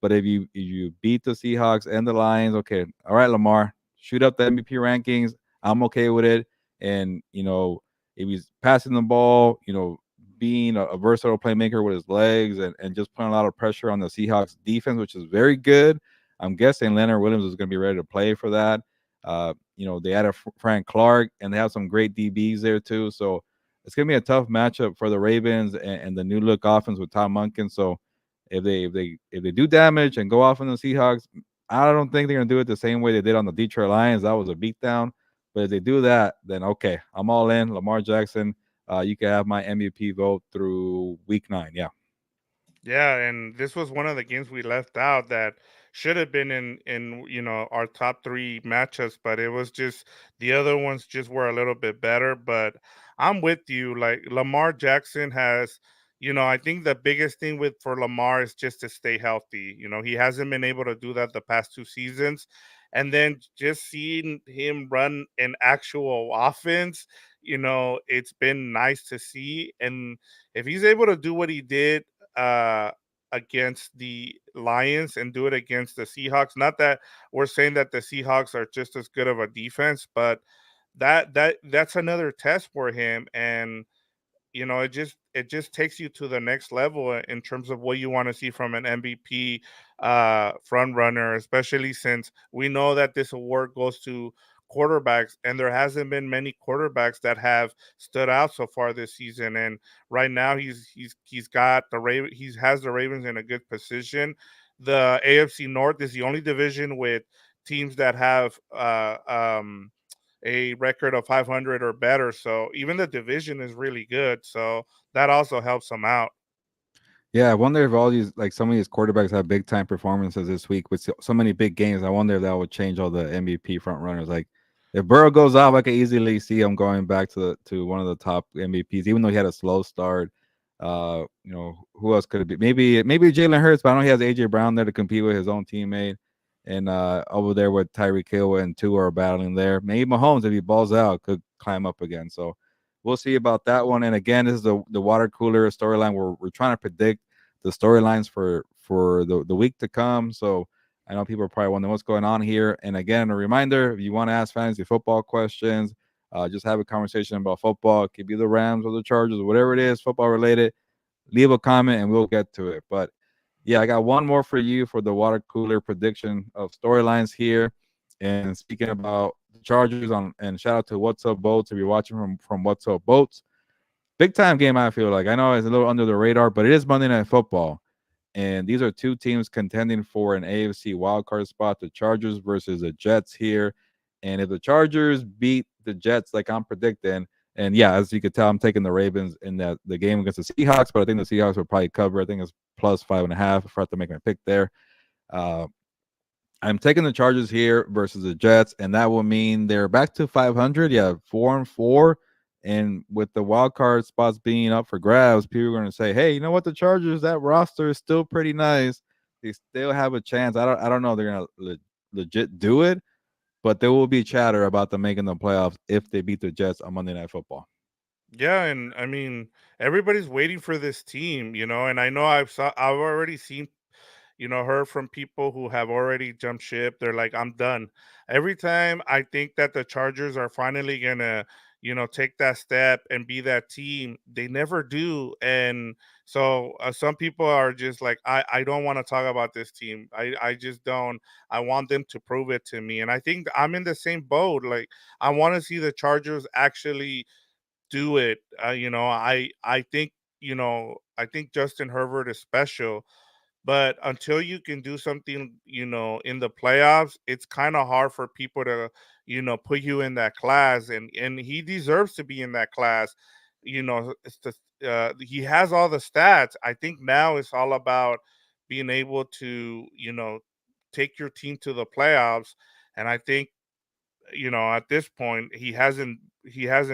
But if you beat the Seahawks and the Lions, okay, all right, Lamar, shoot up the MVP rankings. I'm okay with it. And if he's passing the ball, being a versatile playmaker with his legs and just putting a lot of pressure on the Seahawks defense, which is very good. I'm guessing Leonard Williams is going to be ready to play for that. They added Frank Clark and they have some great DBs there too. So it's going to be a tough matchup for the Ravens and the new look offense with Tom Munkin. So if they do damage and go off on the Seahawks, I don't think they're gonna do it the same way they did on the Detroit Lions. That was a beatdown. But if they do that, then okay, I'm all in. Lamar Jackson, you can have my MVP vote through week 9. Yeah. Yeah, and this was one of the games we left out that should have been in our top three matchups, but it was just the other ones just were a little bit better. But I'm with you. Like Lamar Jackson has, I think the biggest thing for Lamar is just to stay healthy. He hasn't been able to do that the past two seasons, and then just seeing him run an actual offense, it's been nice to see. And if he's able to do what he did uh against the Lions and do it against the Seahawks, not that we're saying that the Seahawks are just as good of a defense, but that's another test for him. And it just takes you to the next level in terms of what you want to see from an MVP front runner, especially since we know that this award goes to quarterbacks, and there hasn't been many quarterbacks that have stood out so far this season. And right now he's got the Raven he has the Ravens in a good position. The AFC North is the only division with teams that have a record of 500 or better. So even the division is really good. So that also helps them out. Yeah, I wonder if all these like some of these quarterbacks have big time performances this week with so many big games. I wonder if that would change all the MVP front runners. Like if Burrow goes off, I could easily see him going back to one of the top MVPs, even though he had a slow start. Who else could it be? Maybe Jalen Hurts, but I know he has AJ Brown there to compete with his own teammate. And over there with Tyreek Hill and two are battling there. Maybe Mahomes, if he balls out, could climb up again. So we'll see about that one. And again, this is the water cooler storyline where we're trying to predict the storylines for the week to come. So I know people are probably wondering what's going on here. And again, a reminder: if you want to ask fantasy football questions, just have a conversation about football. It could be the Rams or the Chargers or whatever it is, football related. Leave a comment and we'll get to it. But yeah, I got one more for you for the water cooler prediction of storylines here. And speaking about the Chargers and shout out to What's Up Boats if you're watching from What's Up Boats. Big time game, I feel like. I know it's a little under the radar, but it is Monday Night Football. And these are two teams contending for an AFC wildcard spot, the Chargers versus the Jets here. And if the Chargers beat the Jets like I'm predicting, and yeah, as you could tell, I'm taking the Ravens in the game against the Seahawks, but I think the Seahawks will probably cover. I think it's plus 5.5 if I have to make my pick there. Uh, I'm taking the Chargers here versus the Jets, and that will mean they're back to 500. Yeah, 4-4. And with the wild card spots being up for grabs, people are going to say, "Hey, you know what? The Chargers, that roster is still pretty nice. They still have a chance." I don't know if they're going to legit do it, but there will be chatter about them making the playoffs if they beat the Jets on Monday Night Football. Yeah, and I mean everybody's waiting for this team, and I know I've already seen, heard from people who have already jumped ship. They're like, I'm done. Every time I think that the Chargers are finally gonna, take that step and be that team, they never do. And so some people are just like, I don't want to talk about this team. I just don't. I want them to prove it to me. And I think I'm in the same boat. Like I want to see the Chargers actually do it. I think Justin Herbert is special, but until you can do something, in the playoffs, it's kind of hard for people to, put you in that class, and he deserves to be in that class. He has all the stats. I think now it's all about being able to, take your team to the playoffs, and I think at this point he hasn't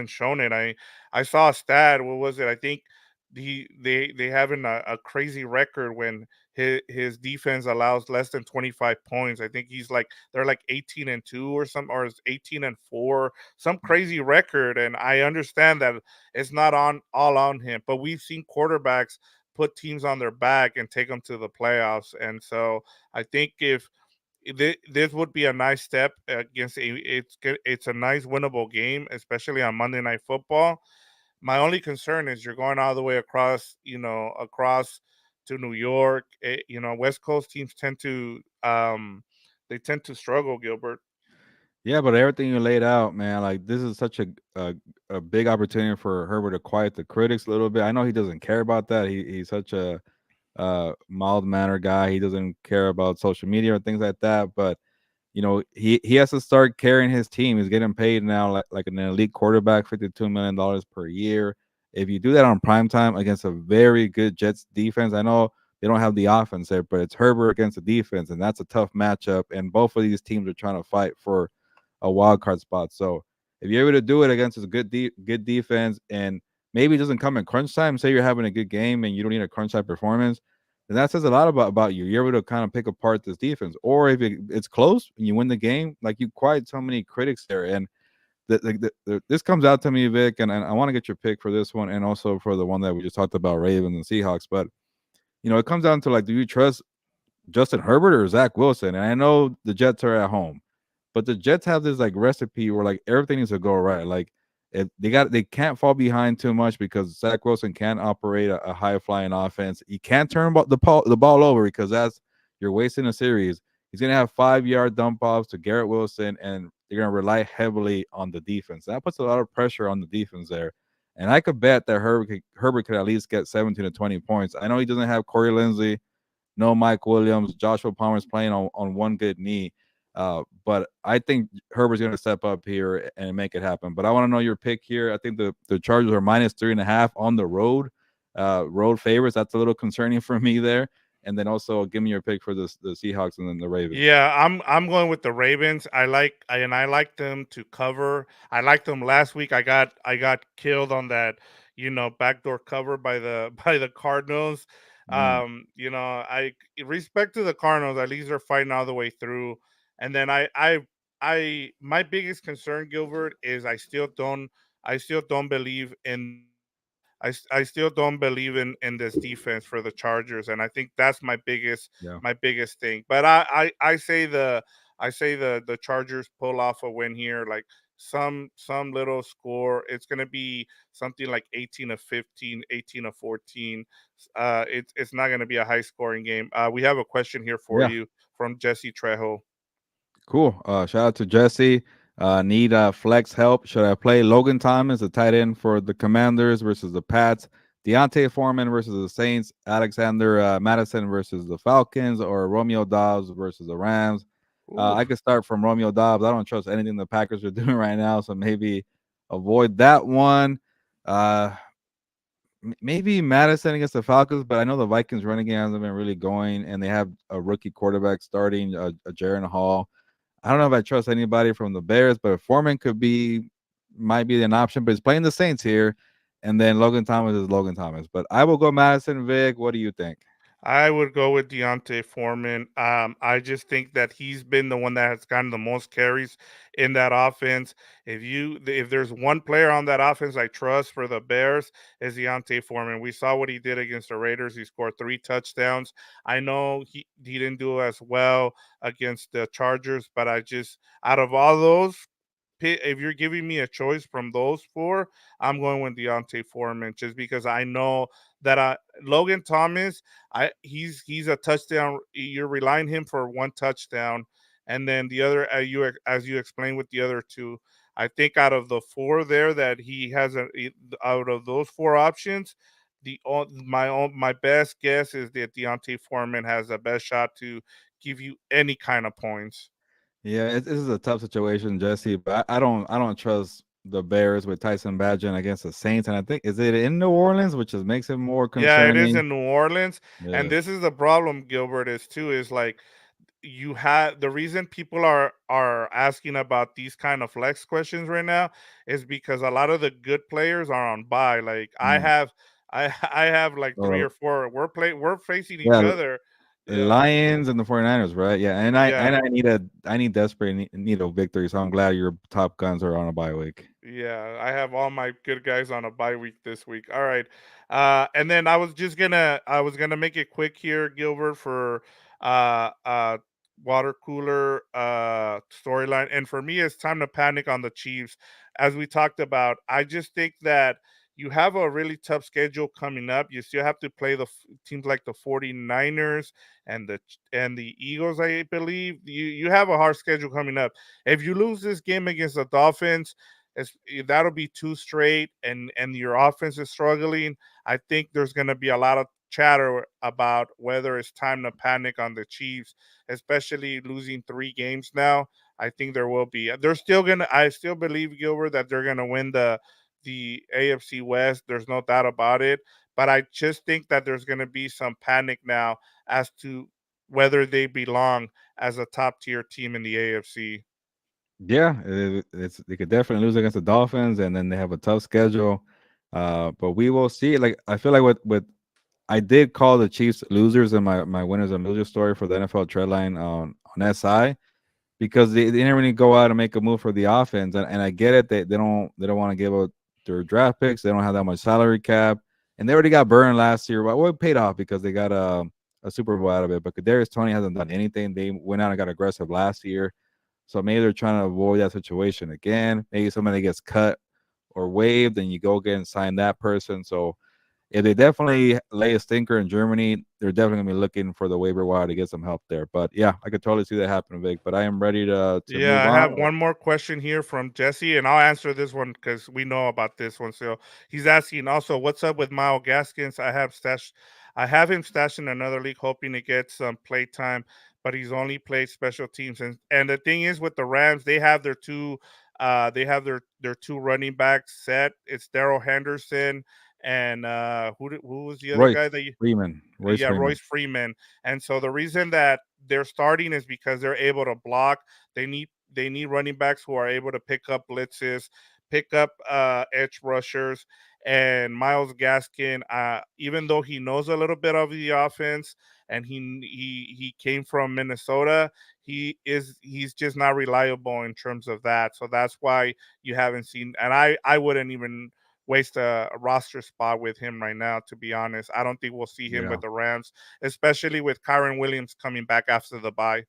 shown it. I saw a stat. What was it? I think they having a crazy record when his defense allows less than 25 points. I think they're like 18-2 or some, or it's 18-4, some crazy record. And I understand that it's not on all on him, but we've seen quarterbacks put teams on their back and take them to the playoffs. And so I think if this would be a nice step against it's a nice winnable game, especially on Monday Night Football. My only concern is you're going all the way across to New York. West Coast teams tend to struggle, Gilbert. Yeah, but everything you laid out, man, like this is such a big opportunity for Herbert to quiet the critics a little bit. I know he doesn't care about that. He's such a mild mannered guy. He doesn't care about social media or things like that. But he has to start carrying his team. He's getting paid now like an elite quarterback, $52 million per year. If you do that on prime time against a very good Jets defense, I know they don't have the offense there, but it's Herbert against the defense, and that's a tough matchup. And both of these teams are trying to fight for a wild card spot. So if you're able to do it against a good defense, and maybe it doesn't come in crunch time, say you're having a good game and you don't need a crunch time performance, And that says a lot about you. You're able to kind of pick apart this defense. Or if it's close and you win the game, like you quiet so many critics there. And this comes out to me, Vic, and I want to get your pick for this one and also for the one that we just talked about, Ravens and Seahawks. But it comes down to like, do you trust Justin Herbert or Zach Wilson? And I know the Jets are at home, but the Jets have this like recipe where like everything needs to go right. Like if they can't fall behind too much because Zach Wilson can operate a high flying offense. He can't turn the ball over because you're wasting a series. He's gonna have 5 yard dump offs to Garrett Wilson, and they're gonna rely heavily on the defense. That puts a lot of pressure on the defense there. And I could bet that Herbert could at least get 17 to 20 points. I know he doesn't have Corey Lindsey, no Mike Williams. Joshua Palmer's playing on one good knee. But I think Herbert's going to step up here and make it happen. But I want to know your pick here. I think the Chargers are -3.5 on the road. Road favorites. That's a little concerning for me there. And then also give me your pick for the Seahawks and then the Ravens. Yeah, I'm going with the Ravens. I like them to cover. I liked them last week. I got killed on that, backdoor cover by the by the Cardinals. Mm, I respect to the Cardinals. At least they're fighting all the way through. And then I my biggest concern, Gilbert, is I still don't believe in I still don't believe in this defense for the Chargers, and I think that's yeah. my biggest thing. But I say the Chargers pull off a win here, like some little score. It's gonna be something like 18-15, 18-14. It's not gonna be a high scoring game. We have a question here for Yeah. you from Jesse Trejo. Cool. Shout out to Jesse. Need flex help. Should I play Logan Thomas, the tight end for the Commanders versus the Pats? Deontay Foreman versus the Saints. Alexander Madison versus the Falcons, or Romeo Dobbs versus the Rams? Ooh. I could start from Romeo Dobbs. I don't trust anything the Packers are doing right now, so maybe avoid that one. Uh, maybe Madison against the Falcons, but I know the Vikings running game hasn't been really going, and they have a rookie quarterback starting, a Jaron Hall. I don't know if I trust anybody from the Bears, but Foreman might be an option, but he's playing the Saints here. And then Logan Thomas is Logan Thomas. But I will go Madison. Vic, what do you think? I would go with Deontay Foreman. I just think that he's been the one that has gotten the most carries in that offense. If there's one player on that offense I trust for the Bears, is Deontay Foreman. We saw what he did against the Raiders. He scored 3 touchdowns. I know he didn't do as well against the Chargers, but I just out of all those, if you're giving me a choice from those four, I'm going with Deontay Foreman just because I know that Logan Thomas, he's a touchdown. You're relying him for one touchdown, and then the other, as you explained with the other two, I think out of the four there that he has out of those four options, my best guess is that Deontay Foreman has the best shot to give you any kind of points. Yeah, this is a tough situation, Jesse. But I don't trust the Bears with Tyson Badgett against the Saints. And I think is it in New Orleans, which just makes it more Yeah, it is concerning. in New Orleans, and Yeah. this is the problem, Gilbert, is like you had the reason people are asking about these kind of flex questions right now is because a lot of the good players are on bye. Like I Mm. have I have like three Or or four. We're facing each yeah, other. the Yeah. Lions and the 49ers, right? Yeah. And I Yeah. and I need desperate need a victory. So I'm glad your top guns are on a bye week. Yeah, I have all my good guys on a bye week this week. All right. And then I was gonna make it quick here, Gilbert, for water cooler storyline. And for me, it's time to panic on the Chiefs. As we talked about, I just think that you have a really tough schedule coming up. You still have to play teams like the 49ers and the Eagles, I believe. You have a hard schedule coming up. If you lose this game against the Dolphins, that'll be two straight, and your offense is struggling. I think there's going to be a lot of chatter about whether it's time to panic on the Chiefs, especially losing 3 games now. I think there will be. They're still gonna. I still believe, Gilbert, that they're gonna win the AFC West. There's no doubt about it. But I just think that there's gonna be some panic now as to whether they belong as a top tier team in the AFC. Yeah, they could definitely lose against the Dolphins, and then they have a tough schedule. But we will see. Like I feel like with I did call the Chiefs losers in my winners and losers story for the NFL Treadline on SI because they didn't really go out and make a move for the offense. And I get it. They don't want to give up their draft picks. They don't have that much salary cap, and they already got burned last year. Well, it paid off because they got a Super Bowl out of it. But Kadarius Toney hasn't done anything. They went out and got aggressive last year, so maybe they're trying to avoid that situation again. Maybe somebody gets cut or waived, and you go get and sign that person. So if they definitely lay a stinker in Germany, they're definitely gonna be looking for the waiver wire to get some help there. But yeah, I could totally see that happen, Vic. But I am ready to Yeah, move I have on. one more question here from Jesse, and I'll answer this one because we know about this one. So he's asking also, what's up with Miles Gaskins? I have him stashed in another league, hoping to get some play time, but he's only played special teams. And the thing is with the Rams, they have their two running backs set. It's Daryl Henderson and who was the other Royce guy that you Freeman. Royce yeah, Freeman. Royce Freeman. And so the reason that they're starting is because they're able to block. They need running backs who are able to pick up blitzes, pick up edge rushers. And Miles Gaskin, even though he knows a little bit of the offense and he came from Minnesota, he's just not reliable in terms of that. So that's why you haven't seen. And I wouldn't even waste a roster spot with him right now. To be honest, I don't think we'll see him Yeah. with the Rams, especially with Kyron Williams coming back after the bye.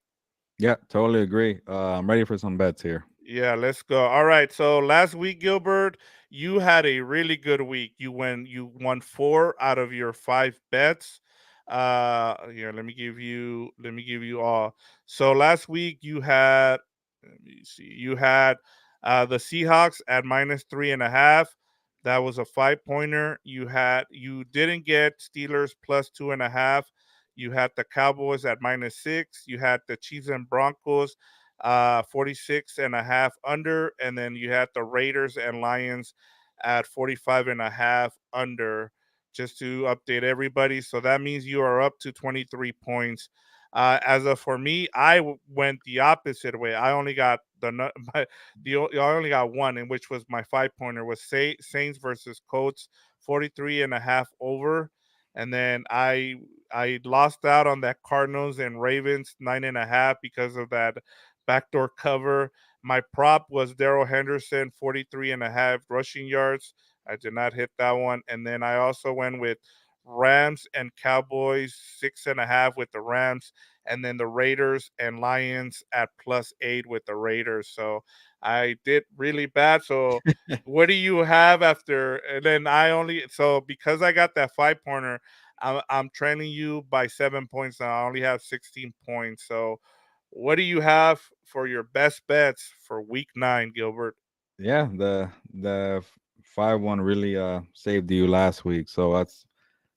Yeah, totally agree. I'm ready for some bets here. Yeah, let's go. All right. So last week, Gilbert, you had a really good week. You won 4 out of your 5 bets. Here, let me give you all. So last week you had, let me see, you had the Seahawks at -3.5. That was a 5 pointer. You didn't get Steelers +2.5. You had the Cowboys at -6. You had the Chiefs and Broncos 46 and a half under, and then you had the Raiders and Lions at 45 and a half under, just to update everybody. So that means you are up to 23 points. As of for me, went the opposite way. I only got I only got one, in which was my 5 pointer was Saints versus Colts 43 and a half over. And then I lost out on that Cardinals and Ravens 9.5 because of that backdoor cover. My prop was Daryl Henderson, 43 and a half rushing yards. I did not hit that one. And then I also went with Rams and Cowboys, 6.5 with the Rams. And then the Raiders and Lions at +8 with the Raiders. So I did really bad. So what do you have after? And then so because I got that 5 pointer, I'm trailing you by 7 points now. I only have 16 points. So what do you have for your best bets for week 9, Gilbert? Yeah, the 5-1 really saved you last week. So that's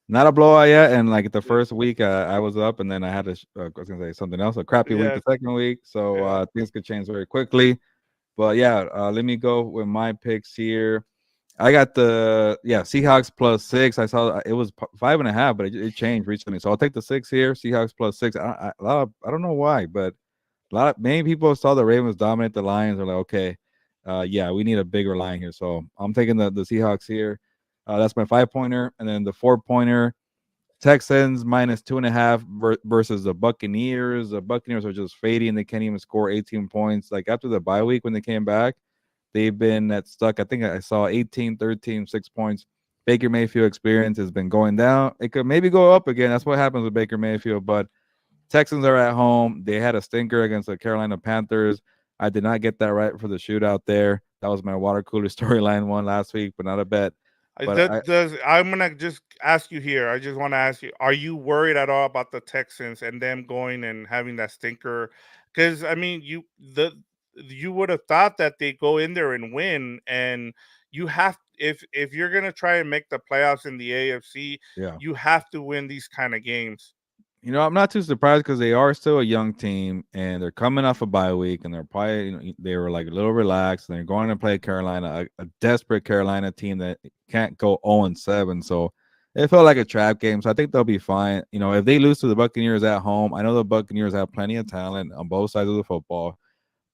not a blowout yet. And like the Yeah. first week, I was up, and then I had I was gonna say something else. A crappy week Yeah. the second week. So Yeah. things could change very quickly. But yeah, let me go with my picks here. I got the Seahawks +6. I saw it was 5.5, but it changed recently. So I'll take the 6 here. Seahawks +6. I don't know why, but many people saw the Ravens dominate the Lions. Are like, okay, yeah, we need a bigger line here. So I'm taking the Seahawks here. That's my 5 pointer, and then the 4 pointer. Texans -2.5 versus the Buccaneers. The Buccaneers are just fading. They can't even score 18 points. Like after the bye week when they came back, they've been at stuck. I think I saw 18, 13, 6 points. Baker Mayfield experience has been going down. It could maybe go up again. That's what happens with Baker Mayfield. But Texans are at home. They had a stinker against the Carolina Panthers. I did not get that right for the shootout there. That was my water cooler storyline one last week, but not a bet. But I'm gonna just ask you here. I just want to ask you: are you worried at all about the Texans and them going and having that stinker? Because I mean, you would have thought that they go in there and win, and you have if you're gonna try and make the playoffs in the AFC, yeah. you have to win these kind of games. I'm not too surprised because they are still a young team and they're coming off a bye week and they're probably, they were like a little relaxed and they're going to play Carolina, a desperate Carolina team that can't go 0-7. So it felt like a trap game. So I think they'll be fine. If they lose to the Buccaneers at home, I know the Buccaneers have plenty of talent on both sides of the football.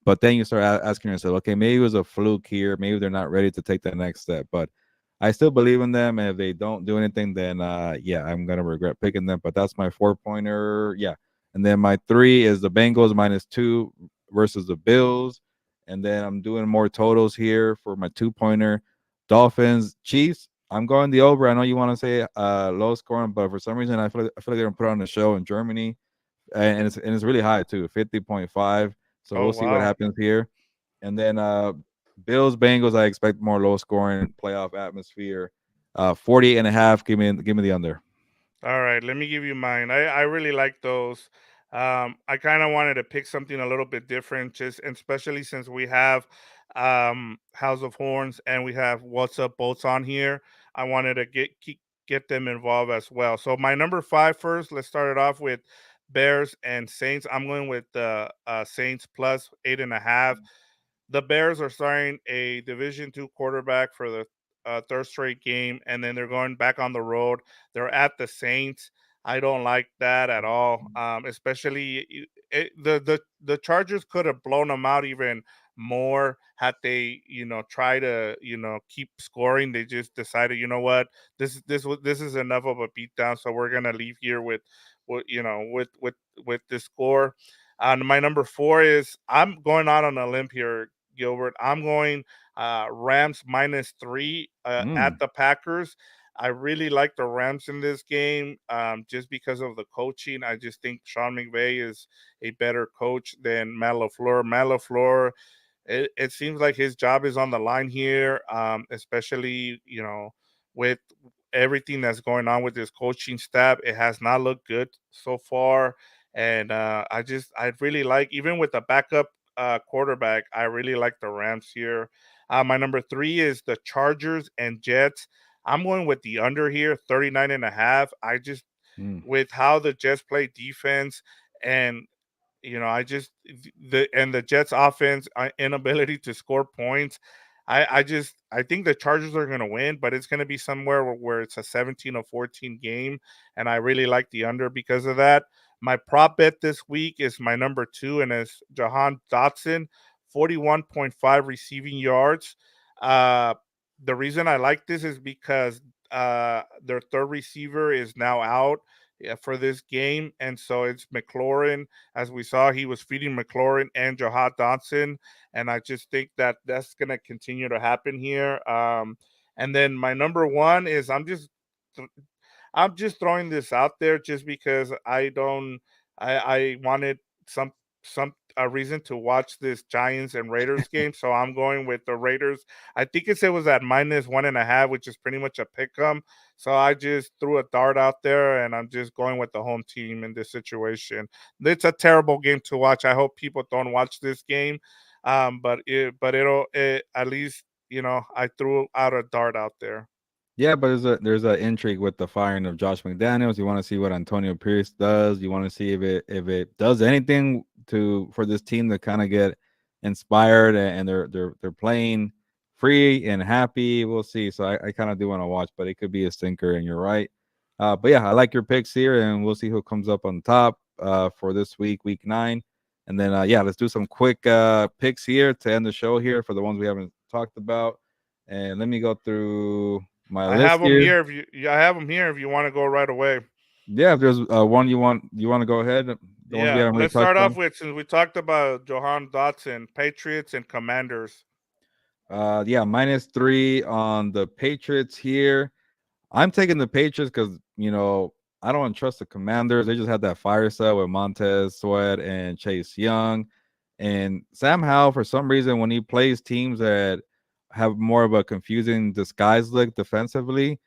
But then you start asking yourself, okay, maybe it was a fluke here. Maybe they're not ready to take that next step. But I still believe in them, and if they don't do anything, then yeah, I'm gonna regret picking them. But that's my 4 pointer. Yeah, and then my three is the Bengals -2 versus the Bills, and then I'm doing more totals here for my 2 pointer. Dolphins Chiefs. I'm going the over. I know you want to say low scoring, but for some reason I feel like they're gonna put on a show in Germany, and it's really high too, 50.5. So Oh we'll see what wow. happens here. And then Bills Bengals, I expect more low scoring playoff atmosphere. 48.5. Give me the under. All right, let me give you mine. I really like those. I kind of wanted to pick something a little bit different, just and especially since we have House of Horns and we have What's Up Boats on here. I wanted to get them involved as well. So my number five first. Let's start it off with Bears and Saints. I'm going with the Saints plus 8.5. The Bears are starting a Division two quarterback for the third straight game, and then they're going back on the road. They're at the Saints. I don't like that at all. Especially the Chargers could have blown them out even more had they try to keep scoring. They just decided, you know what, this is enough of a beatdown, so we're gonna leave here with this score. And my number four is I'm going out on a limb here, Gilbert. I'm going Rams -3 at Mm, the Packers. I really like the Rams in this game just because of the coaching. I just think Sean McVay is a better coach than Matt LaFleur. Matt LaFleur, it seems like his job is on the line here, especially with everything that's going on with his coaching staff. It has not looked good so far, and I really like, even with the backup quarterback, I really like the Rams here. My number three is the Chargers and Jets. I'm going with the under here, 39.5. I just, mm. with how the Jets play defense, and I just the Jets offense inability to score points. I think the Chargers are going to win, but it's going to be somewhere where it's a 17 or 14 game, and I really like the under because of that. My prop bet this week is my number two, and it's Jahan Dotson, 41.5 receiving yards. Uh, the reason I like this is because their third receiver is now out, yeah, for this game, and so it's McLaurin. As we saw, he was feeding McLaurin and Jahad Dotson, and I just think that that's going to continue to happen here. And then my number one is I'm just throwing this out there just because I wanted some a reason to watch this Giants and Raiders game, so I'm going with the Raiders. I think it was at -1.5, which is pretty much a pick 'em. So I just threw a dart out there, and I'm just going with the home team in this situation. It's a terrible game to watch. I hope people don't watch this game, at least I threw out a dart out there. Yeah, but there's a intrigue with the firing of Josh McDaniels. You want to see what Antonio Pierce does. You want to see if it does anything for this team to kind of get inspired, and they're playing free and happy. We'll see. So I kind of do want to watch, but it could be a stinker, and you're right. But yeah, I like your picks here, and we'll see who comes up on top for this week, week 9. And then yeah, let's do some quick picks here to end the show here for the ones we haven't talked about. And let me go through my I list have them here. here. If you, yeah, I have them here. If you want to go right away. Yeah, if there's one you want to go ahead. The ones we Yeah, haven't really let's touched start off on. with, since we talked about Johan Dotson, Patriots and Commanders. Yeah, -3 on the Patriots here. I'm taking the Patriots because I don't trust the Commanders. They just had that fire set with Montez Sweat and Chase Young, and Sam Howell. For some reason, when he plays teams that have more of a confusing disguise look defensively,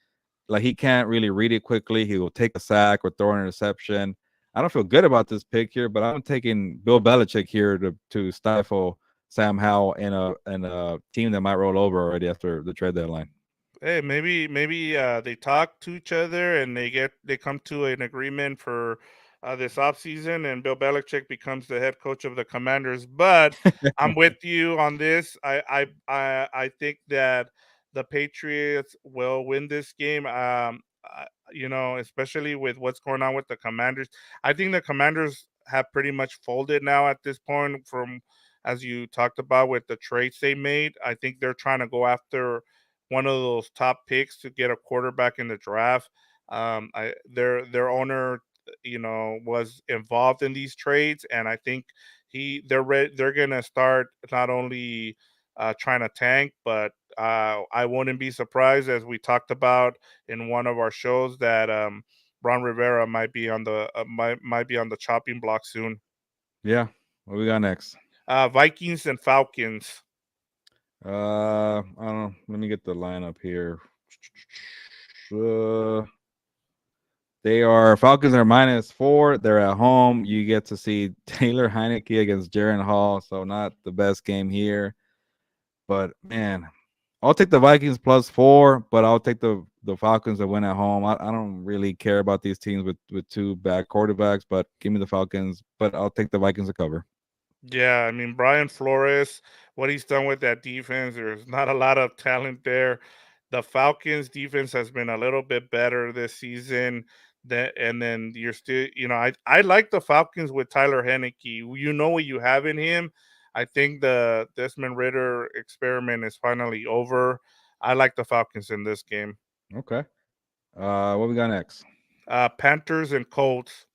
like he can't really read it quickly. He will take a sack or throw an interception. I don't feel good about this pick here, but I'm taking Bill Belichick here to stifle Sam Howell in a team that might roll over already after the trade deadline. Hey, maybe they talk to each other and they come to an agreement for this offseason, and Bill Belichick becomes the head coach of the Commanders. But I'm with you on this. I think that the Patriots will win this game. Especially with what's going on with the Commanders. I think the Commanders have pretty much folded now at this point, from as you talked about with the trades they made. I think they're trying to go after one of those top picks to get a quarterback in the draft. Their owner, was involved in these trades, and I think they're gonna start not only trying to tank, but I wouldn't be surprised, as we talked about in one of our shows, that Ron Rivera might be on the chopping block soon. Yeah. What we got next? Vikings and Falcons. I don't know. Let me get the lineup here. Uh, they are Falcons are -4. They're at home. You get to see Taylor Heineke against Jaron Hall, so not the best game here. But man, I'll take the Vikings +4, but I'll take the Falcons to win at home. I don't really care about these teams with two bad quarterbacks, but give me the Falcons. But I'll take the Vikings to cover. Yeah, I mean, Brian Flores, what he's done with that defense, there's not a lot of talent there. The Falcons defense has been a little bit better this season. And then you're still, I like the Falcons with Tyler Henneke. You know what you have in him. I think the Desmond Ritter experiment is finally over. I like the Falcons in this game. Okay. What we got next? Panthers and Colts.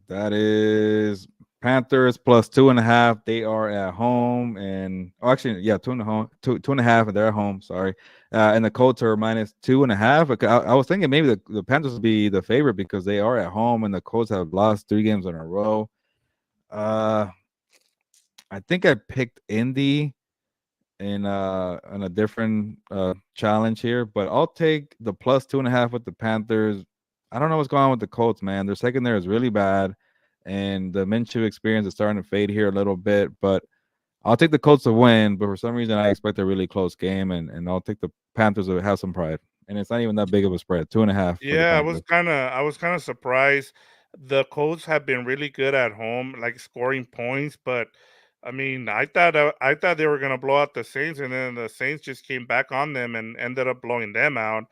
That is Panthers +2.5. They are at home, and actually, yeah, 2.5, and they're at home. Sorry, and the Colts are -2.5. I was thinking maybe the Panthers would be the favorite because they are at home, and the Colts have lost 3 games in a row. Uh, I think I picked Indy in a different challenge here, but I'll take the +2.5 with the Panthers. I don't know what's going on with the Colts, man. Their secondary is really bad, and the Minshew experience is starting to fade here a little bit. But I'll take the Colts to win, but for some reason I expect a really close game, and I'll take the Panthers to have some pride. And it's not even that big of a spread, 2.5 for the Yeah, Panthers. I was kind of surprised. The Colts have been really good at home, like scoring points, but I mean, I thought they were gonna blow out the Saints, and then the Saints just came back on them and ended up blowing them out.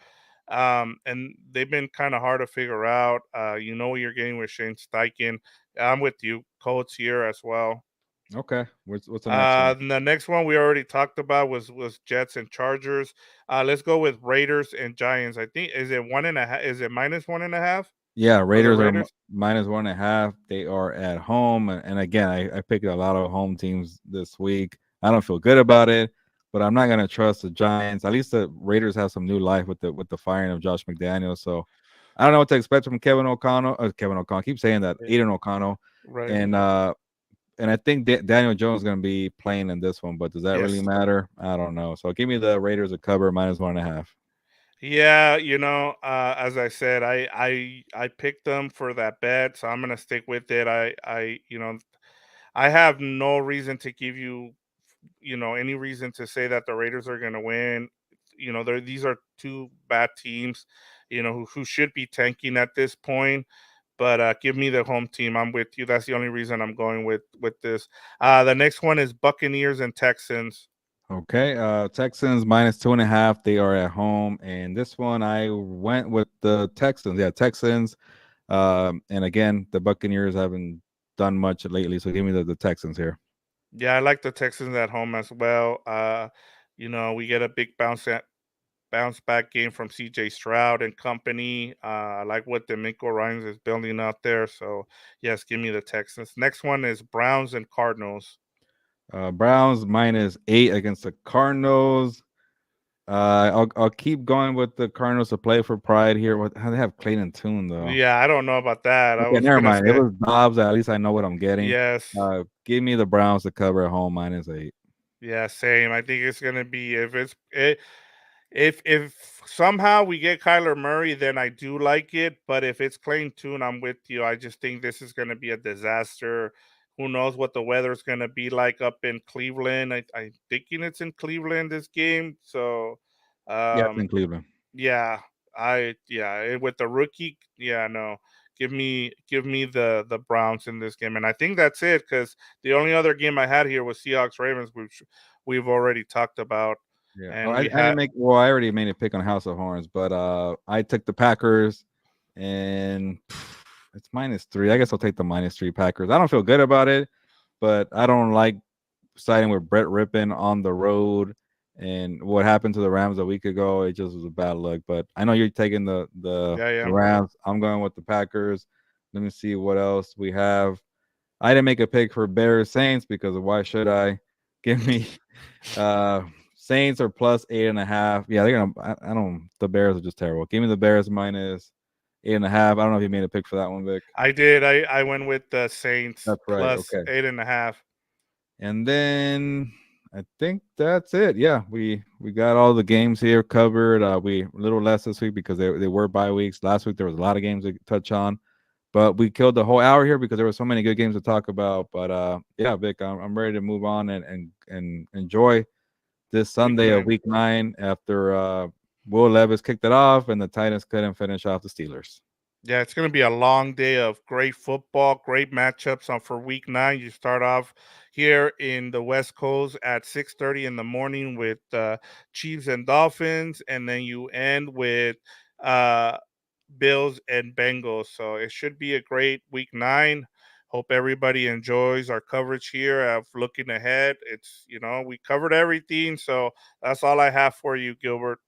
And they've been kind of hard to figure out. You know what you're getting with Shane Steichen. I'm with you, Colts here as well. Okay, what's the next one? The next one we already talked about was Jets and Chargers. Let's go with Raiders and Giants. I think, is it 1.5? Is it -1.5 Yeah, for the Raiders are Raiders? -1.5. They are at home, and again, I picked a lot of home teams this week. I don't feel good about it, but I'm not gonna trust the Giants. At least the Raiders have some new life with the firing of Josh McDaniels. So I don't know what to expect from Kevin O'Connell. Kevin O'Connell, keep saying that. Yeah, Aiden O'Connell, right. and I think Daniel Jones is gonna be playing in this one. But does that really Yes. matter? I don't know. So give me the Raiders to cover -1.5. Yeah, as I said, I picked them for that bet, so I'm gonna stick with it. I have no reason to give you, any reason to say that the Raiders are going to win. These are two bad teams, who should be tanking at this point. But give me the home team. I'm with you. That's the only reason I'm going with this. The next one is Buccaneers and Texans. Okay, Texans -2.5. They are at home, and this one I went with the Texans. Yeah, Texans. And again, the Buccaneers haven't done much lately, so give me the Texans here. Yeah, I like the Texans at home as well. We get a big bounce back game from CJ Stroud and company. I like what D'Amico Ryans is building out there. So yes, give me the Texans. Next one is Browns and Cardinals. Browns -8 against the Cardinals. I'll keep going with the Cardinals to play for pride here. What? How they have Clayton Tune though? Yeah, I don't know about that. I Okay, was never gonna mind. It say was Dobbs. At least I know what I'm getting. yes. Give me the Browns to cover at home -8. Yeah, same. I think it's gonna be if somehow we get Kyler Murray, then I do like it. But if it's Clayton Tune, I'm with you. I just think this is gonna be a disaster. Who knows what the weather's gonna be like up in Cleveland? I'm thinking it's in Cleveland this game. So Yeah, it's in um Cleveland. yeah, with the rookie, yeah, no. Give me the Browns in this game. And I think that's it, because the only other game I had here was Seahawks Ravens, which we've already talked about. Yeah. Oh, And I we didn't had make. Well, I already made a pick on House of Horns, but I took the Packers, and it's -3. I guess I'll take the -3 Packers. I don't feel good about it, but I don't like siding with Brett Rippon on the road, And what happened to the Rams a week ago, it just was a bad look. But I know you're taking Yeah, the yeah. Rams. I'm going with the Packers. Let me see what else we have. I didn't make a pick for Bears Saints because why should I? Give me uh Saints are plus 8.5. Yeah, they're gonna. I don't. The Bears are just terrible. Give me the Bears minus 8.5. I don't know if you made a pick for that one, Vic. I did. I went with the Saints That's right. plus Okay. 8.5. And then I think that's it. Yeah, we got all the games here covered. We a little less this week because they were bye weeks. Last week there was a lot of games to touch on, but we killed the whole hour here because there were so many good games to talk about. But yeah, Vic, I'm ready to move on and enjoy this Week Sunday of 9. Week 9 after Will Levis kicked it off and the Titans couldn't finish off the Steelers. Yeah, it's going to be a long day of great football, great matchups on for week 9. You start off here in the West Coast at 6:30 in the morning with Chiefs and Dolphins, and then you end with uh, Bills and Bengals. So it should be a great week 9. Hope everybody enjoys our coverage here of looking ahead. It's, we covered everything. So that's all I have for you, Gilbert.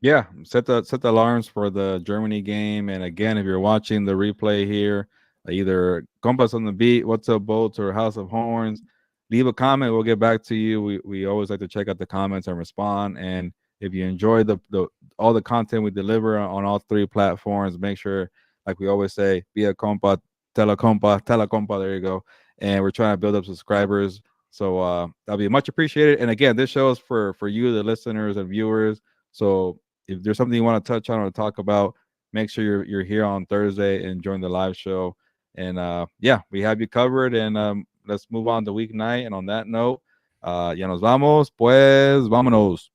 Yeah, set the alarms for the Germany game. And again, if you're watching the replay here, either Compas on the Beat, What's Up Bolts, or House of Horns, leave a comment. We'll get back to you. We always like to check out the comments and respond. And if you enjoy the all the content we deliver on all three platforms, make sure, like we always say, be a compa, tell a compa. There you go. And we're trying to build up subscribers. So that'll be much appreciated. And again, this show is for you, the listeners and viewers. So if there's something you want to touch on or talk about, make sure you're here on Thursday and join the live show. And yeah, we have you covered. And let's move on to week 9. And on that note, ya nos vamos, pues vámonos.